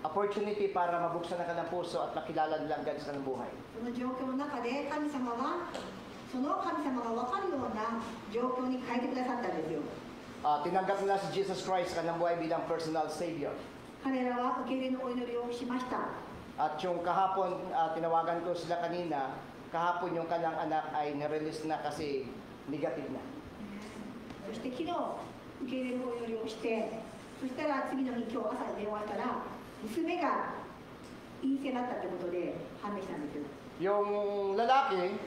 opportunity para mabuksan ang kanilang puso at makilala nila ang God sa kanilang buhay. その状況の中で神様はその神様が分かるような状況に変えてくださったんですよ。 Tinanggap nila si Jesus Christ sa kanilang buhay bilang personal Savior. 彼らは受け入れのお祈りをしました。 At yung kahapon, tinawagan ko sila kanina, kahapon yung kanilang anak ay nirelease na kasi negative na. そして昨日受け入れのお祈りをして、そしたら次の日今日朝電話したら娘が陰性だったってことで判明したんですよ。 Yung lalaki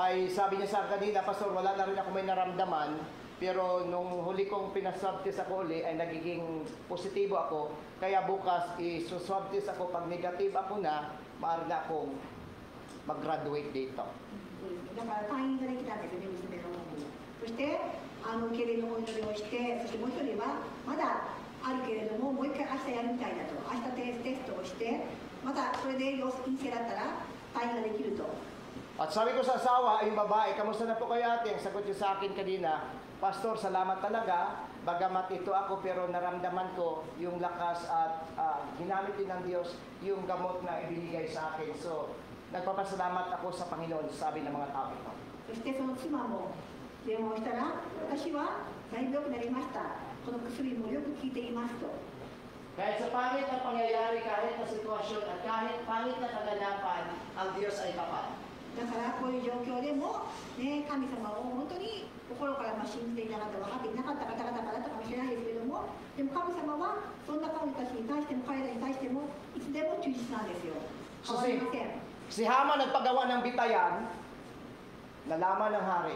ay sabi niya sa akin kanina, Pastor, wala na rin ako may naramdaman, pero nung huli kong pinaswab test ako uli ay nagiging positibo ako, kaya bukas isuswab test ako, pag negative ako na, maaari na akong mag-graduate dito. だから退院ができたんですよね、娘の方に。そして受け入れのお祈りをして、そしてもう一人はまだあるけれども、もう一回明日やるみたいだと。明日テストをして、またそれで陰性だったら退院ができると。 At sabi ko sa asawa, yung babae, kamusta na po kayo ate? Ang sagot niyo sa akin kanina, Pastor, salamat talaga. Bagamat ito ako, pero naramdaman ko yung lakas at ginamit din ng Diyos yung gamot na ibinigay sa akin. So, nagpapasalamat ako sa Panginoon, sabi ng mga tao ito. そしてその妻も電話をしたら、私はだいぶ良くなりました。この薬もよく効いていますと。 Kahit sa pangit na pangyayari, kahit na sitwasyon, at kahit pangit na kaganapan, ang Diyos ay tapat. だからこういう状況でも、ね、神様を本当に心から信じていなかった、分かっていなかった方々からだったかもしれないですけれども、でも神様はそんな彼女たちに対しても彼らに対してもいつでも忠実なんですよ。変わりません。 Si Haman nagpagawa ng bitayan, nalaman ng hari.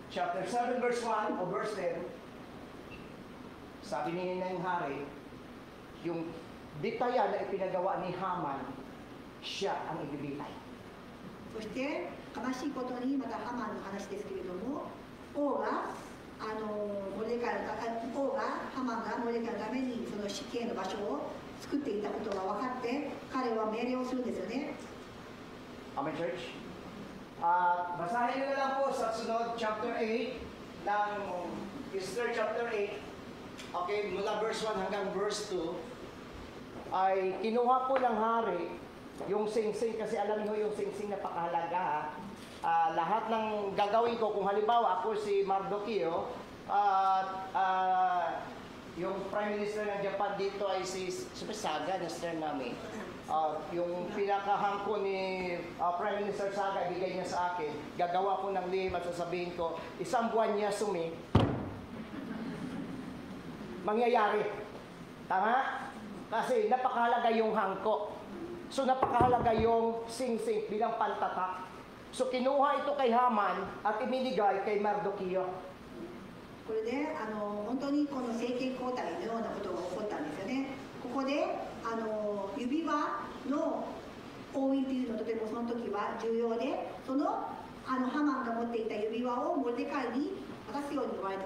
Chapter 7 verse 1 o verse 10, sabi niya ng hari, yung bitayan na ipinagawa ni Haman, siya ang ibibitay. そして悲しいことにまたハマンの話ですけれども、王がハマンがモルデカイのためにその死刑の場所を作っていたことが分かって、彼は命令をするんですよね。 Amen, church? Basahin nyo na lang po sa sunod, chapter 8, ng Esther chapter 8, okay, mula verse 1 hanggang verse 2, ay kinuha po ng hari yung sing-sing, kasi alam niyo yung sing-sing na pakahalaga. Lahat ng gagawin ko, kung halimbawa ako si Mardoqueo, yung Prime Minister ng Japan dito ay si Saga, Mr. Nami. Yung pinakahangko ni Prime Minister Saga, ibigay niya sa akin, gagawa ko ng lihim at sasabihin ko, isang buwan niya sumi, mangyayari. Tama? Kasi napakahalaga yung hangko. So napakahalaga yung sing-sing bilang pantatak. So kinuha ito kay Haman at ibinigay kay Mardoqueo. これで本当にこの政権交代のようなことが起こったんですよね。ここで指輪の押印というのはとてもその時は重要で、そのハマンが持っていた指輪をモルデカイに渡すように言われて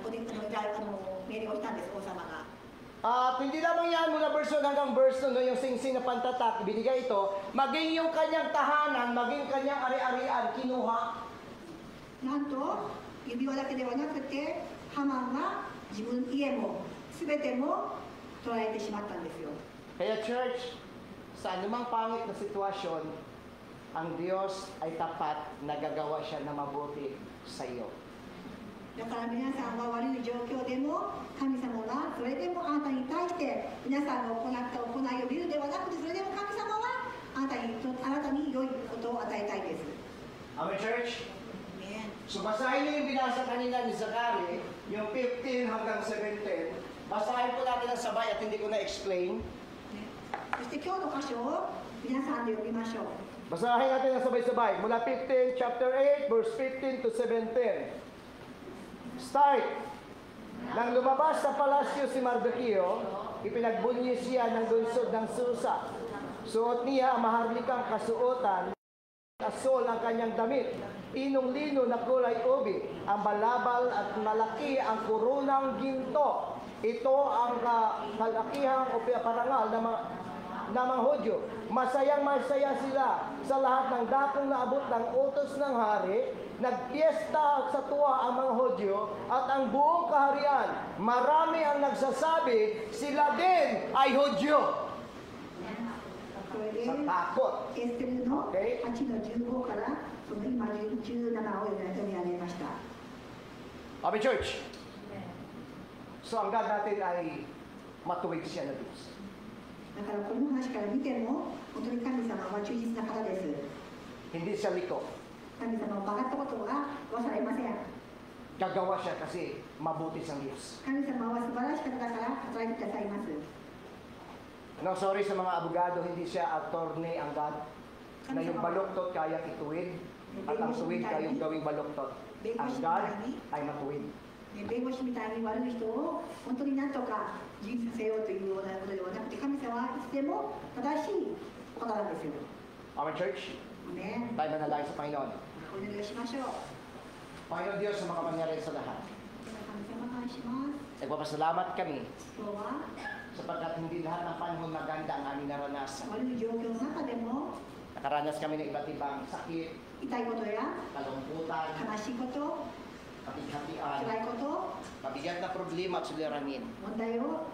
命令をしたんです、王様が。At hindi lamang yan mula verse 1 hanggang verse 2, no, yung singsing na pantatak, ibinigay ito, maging yung kanyang tahanan, maging kanyang ari-arian, kinuha. なんと指輪だけではなくてハマンが自分家も全ても取られてしまったんですよ。 Kaya church, sa anumang pangit na sitwasyon, ang Diyos ay tapat, nagagawa siya na mabuti sa iyo. だから皆さんは悪い状況でも神様はそれでもあなたに対して皆さんが行った行いを見るではなくて、それでも神様はあなたに良いことを与えたいです。 Amen, church? Amen. So basahin niyo yung binasa kanina ni Zacchaeus, yung 15 hanggang 17. Basahin po natin ang sabay at hindi ko na-explain. そして今日の箇所を皆さんで読みましょう。 Basahin natin ang sabay-sabay. Mula 15, chapter 8, verse 15 to 17. Start. Nang lumabas sa palasyo si Mardoqueo, ipinagbunyi siya ng lungsod ng Susa. Suot niya ang maharlikang kasuotan, asol ang kanyang damit, inong-lino na kulay ubi, ang balabal at malaki ang kurunang ginto. Ito ang kalakihang o parangal ng mga Hudyo. Masayang-masaya sila sa lahat ng dakong naabot ng utos ng hari. Nagpiesta sa tuwa ang mga Hudyo at ang buong kaharian. Marami ang nagsasabi, sila din ay Hudyo. これで Sa takot. エステルの Okay. 8の15からその今17を読み上げました。 Amen, church. So ang God natin ay matuwid siya na Diyos. だからこの話から見ても本当に神様は忠実な方です。 Hindi siya liko. 神様を曲がったことは忘れません。 Gagawa siya kasi mabuti siyang Diyos. 神様は素晴らしい方だから働いてくださいます。 No, sorry sa mga abogado, hindi siya attorney ang God. Na yung baluktot kaya ituwid at ang tuwid kayong gawing baluktot. Ang God ay matuwid. 弁護士みたいに悪い人を本当になんとか事実させようというようなことではなくて、神様はいつでも正しいお方なんですよ。 Amen, church. ね、 Tayo manalangin sa Panginoon. お願いしましょう。 Panginoon Diyos na makapangyarihan sa lahat. 神様感謝します。 Nagpapasalamat kami 今日は sapagkat hindi lahat ng panahon maganda ang aming naranasan. 悪い状況の中でも Nakaranas kami ng iba't ibang sakit, 痛いことや kalungkutan, 悲しいこと、 kapighatian, 辛いこと、 mabigat na problema at suliranin. 問題を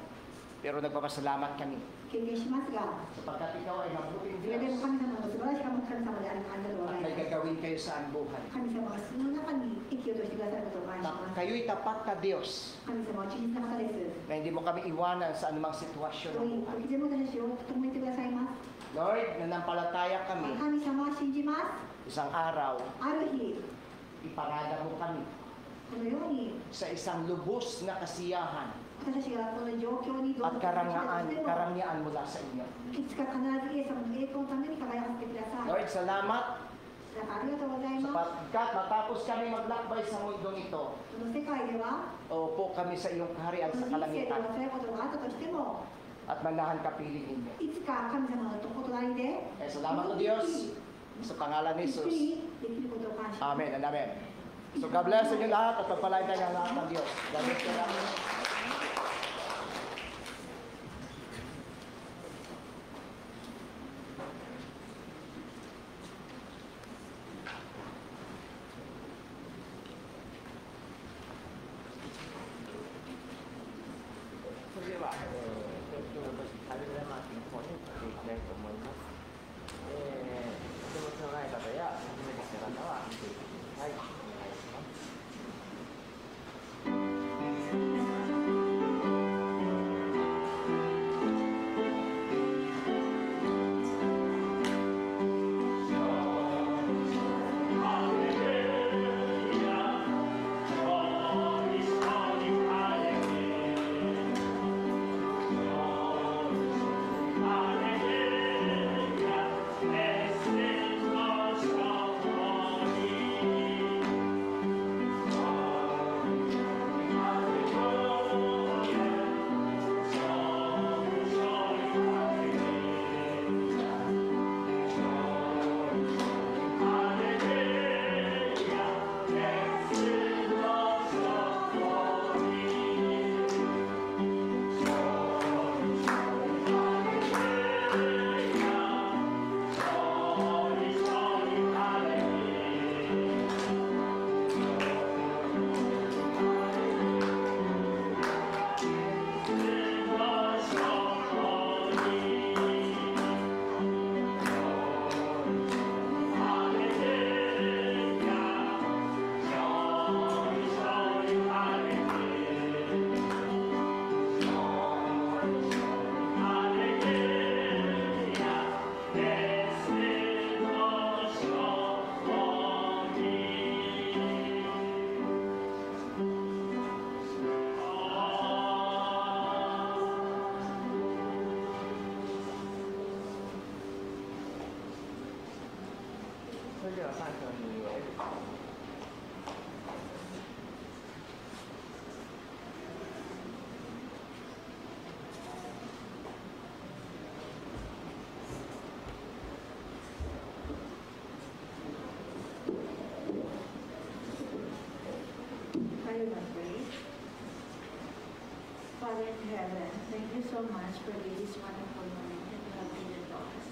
Pero nagpapasalamat kami 経験しますが、 sapagkat ikaw ay mabuting それでも Diyos 神様の素晴らしい神様である感謝を at お may 願いします。 gagawin kayo sa buhay. 神様がその中に益をとしてくださることをお願いします。 Kayo'y tapat na Diyos 神様は忠実な方です。 na hindi mo kami iwanan sa anumang sitwasyon どう ng いう buhay. 時でも私たちを共にいてくださいます。 Lord, nanampalataya kami 神様は信じます。 isang araw, ある日、 iparada mo kami このように sa isang lubos na kasiyahan 私たちがこの状況にど at んどん立ち上がっても karangyaan mula sa inyo. いつか必ずイエス様の栄光のために輝かせてください。 Lord, salamat だからありがとうございます。 sapagkat matapos kami maglakbay sa mundong ito, この世界では、 upo kami sa iyong kaharian こ sa の人生で kalangitan は辛いことがあったとしても、 at manahan kapiling ninyo. いつか神様のお隣で、 Kaya salamat o Diyos sa pangalan ni ゆっく Jesus. りできることを感謝します。 Amen and amen. So God bless inyo lahat at pagpalain tayo ng lahat ng Diyos. God bless you lahat. Tayo mag-pray. Father in heaven, thank you so much for this wonderful morning that you have given to us.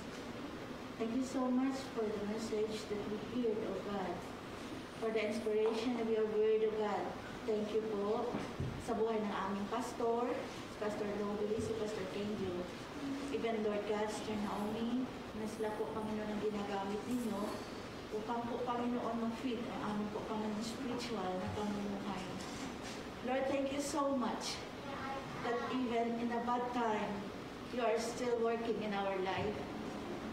Thank you so much for the message that we heard, O God, for the inspiration of your word, O God. Thank you po sa buhay ng aming pastor, si Pastor Lobby, si Pastor Kenjo, even Lord God, Sister Naomi, na sila po, Panginoon, ang ginagamit ninyo upang po, Panginoon, mag-feed ang aming po, Panginoon, spiritual na pamumuhay. Lord, thank you so much that even in a bad time, you are still working in our life.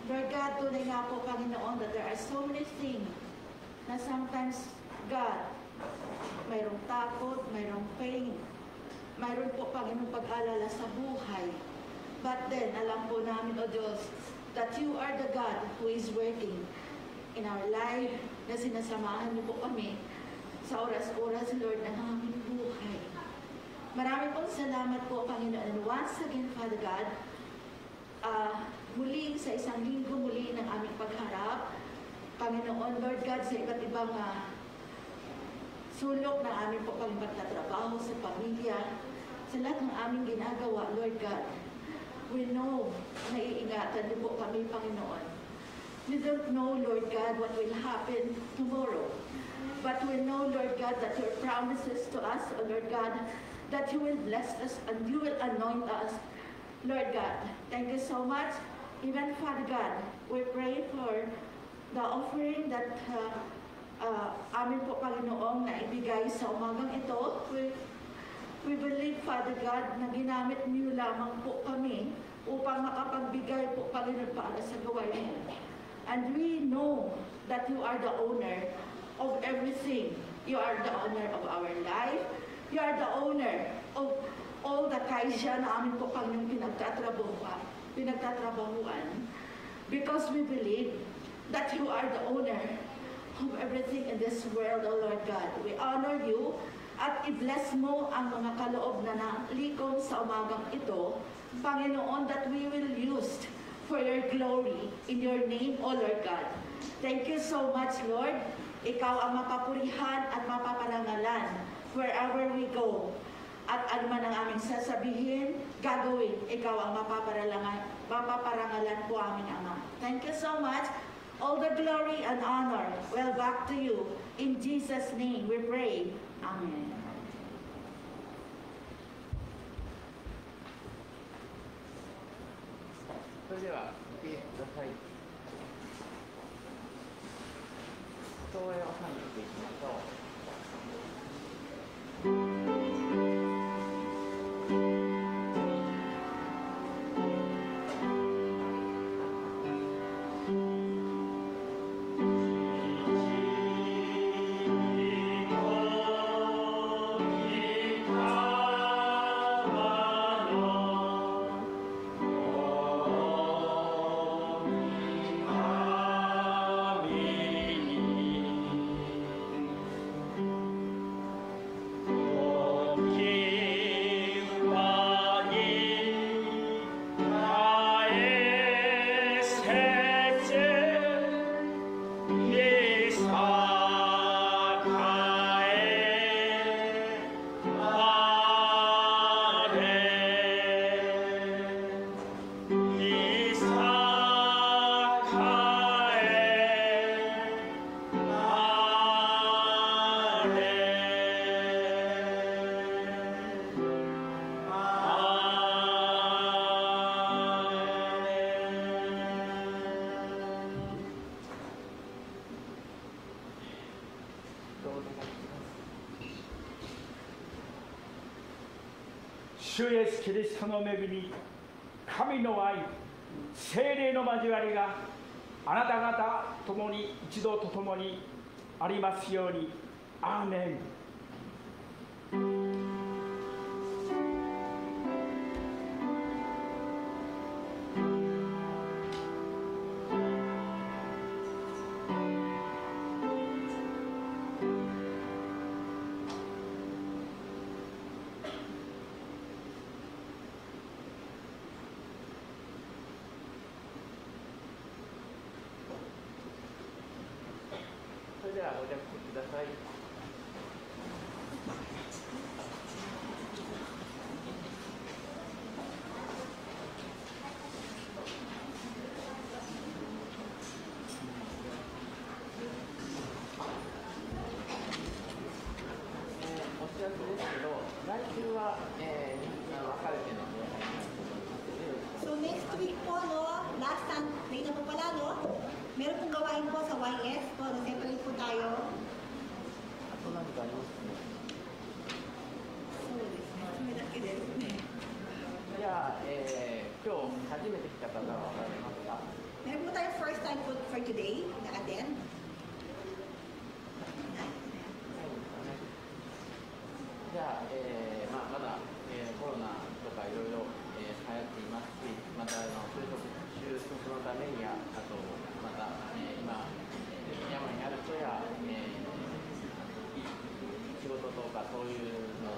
Lord God, tunay nga po, Panginoon, that there are so many things na sometimes, God, mayroong takot, mayroong pain, mayroon po, Panginoon, pag-alala sa buhay. But then, alam po namin, O Diyos, that you are the God who is working in our life, na sinasamahan niyo po kami sa oras-oras, Lord, ng aming buhay. Marami pong salamat po, Panginoon. And once again, Father God, muli sa isang linggo, muli ng aming pagharap, Panginoon, Lord God, sa iba't ibang sulok ng aming po pagtatrabaho sa pamilya, sa lahat ng aming ginagawa, Lord God, we know na iingatan niyo po kami, Panginoon. We don't know, Lord God, what will happen tomorrow. But we know, Lord God, that your promises to us, oh Lord God, that you will bless us and you will anoint us. Lord God, thank you so much. Even Father God, we pray for the offering that amin po, Panginoong, na ibigay sa umagang ito. We believe, Father God, na ginamit niyo lamang po kami upang makapagbigay po, Panginoon, para sa gawain mo. And we know that you are the owner of everything. You are the owner of our life. You are the owner of all the kaisya na amin po, Panginoon, pinagtatrabahuan. Because we believe that you are the owner of everything in this world, O Lord God. We honor you at i-bless mo ang mga kaloob na nalikom sa umagang ito, Panginoon, that we will use for your glory in your name, O Lord God. Thank you so much, Lord. Ikaw ang mapapurihan at mapaparangalan wherever we go. At anuman ang aming sasabihin, gagawin, ikaw ang mapaparangalan po aming Ama. Thank you so much. All the glory and honor, well, back to you. In Jesus' name we pray. Amen. それではお聞きください。投影を賛美していきましょう。主イエスキリストの恵み、神の愛、聖霊の交わりがあなた方ともに一度とともにありますように。アーメン。それではお着ください。月ですけど、来週は、分かれての状態になると思いますので、 So next week po, no, last Sunday na po pala, no, meron pong gawain po sa YS po, na-separate po tayo. あと何かありますね。そうですね、それだけですね。じゃあ、今日初めて来た方は分かりますか？ Meron po tayo first time po for today, na-attend. じゃあ、まだ、コロナとかいろいろ流行っていますし、また収束のためには、あとまた、今、山にある人や、仕事とかそういうの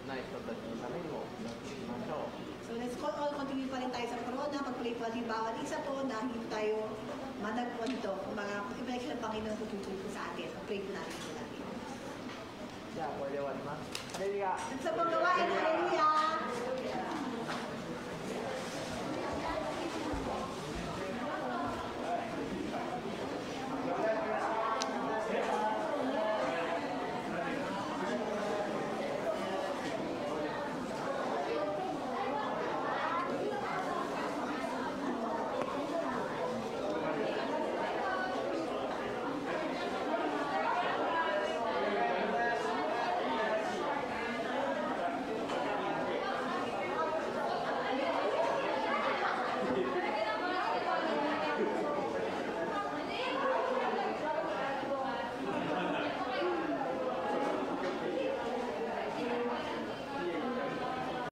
ない人たちのためにも祈っていきましょう。 So let's all continue pa rin tayo sa corona, pag-pray po natin bawat isa po na hindi tayo madagpuan ito. Kung mga iba ng Panginoon tutulong po sa atin. Pag-pray po natin po natin. じゃあ、これで終わります。ハレルヤ。At sa paggawain, hallelujah!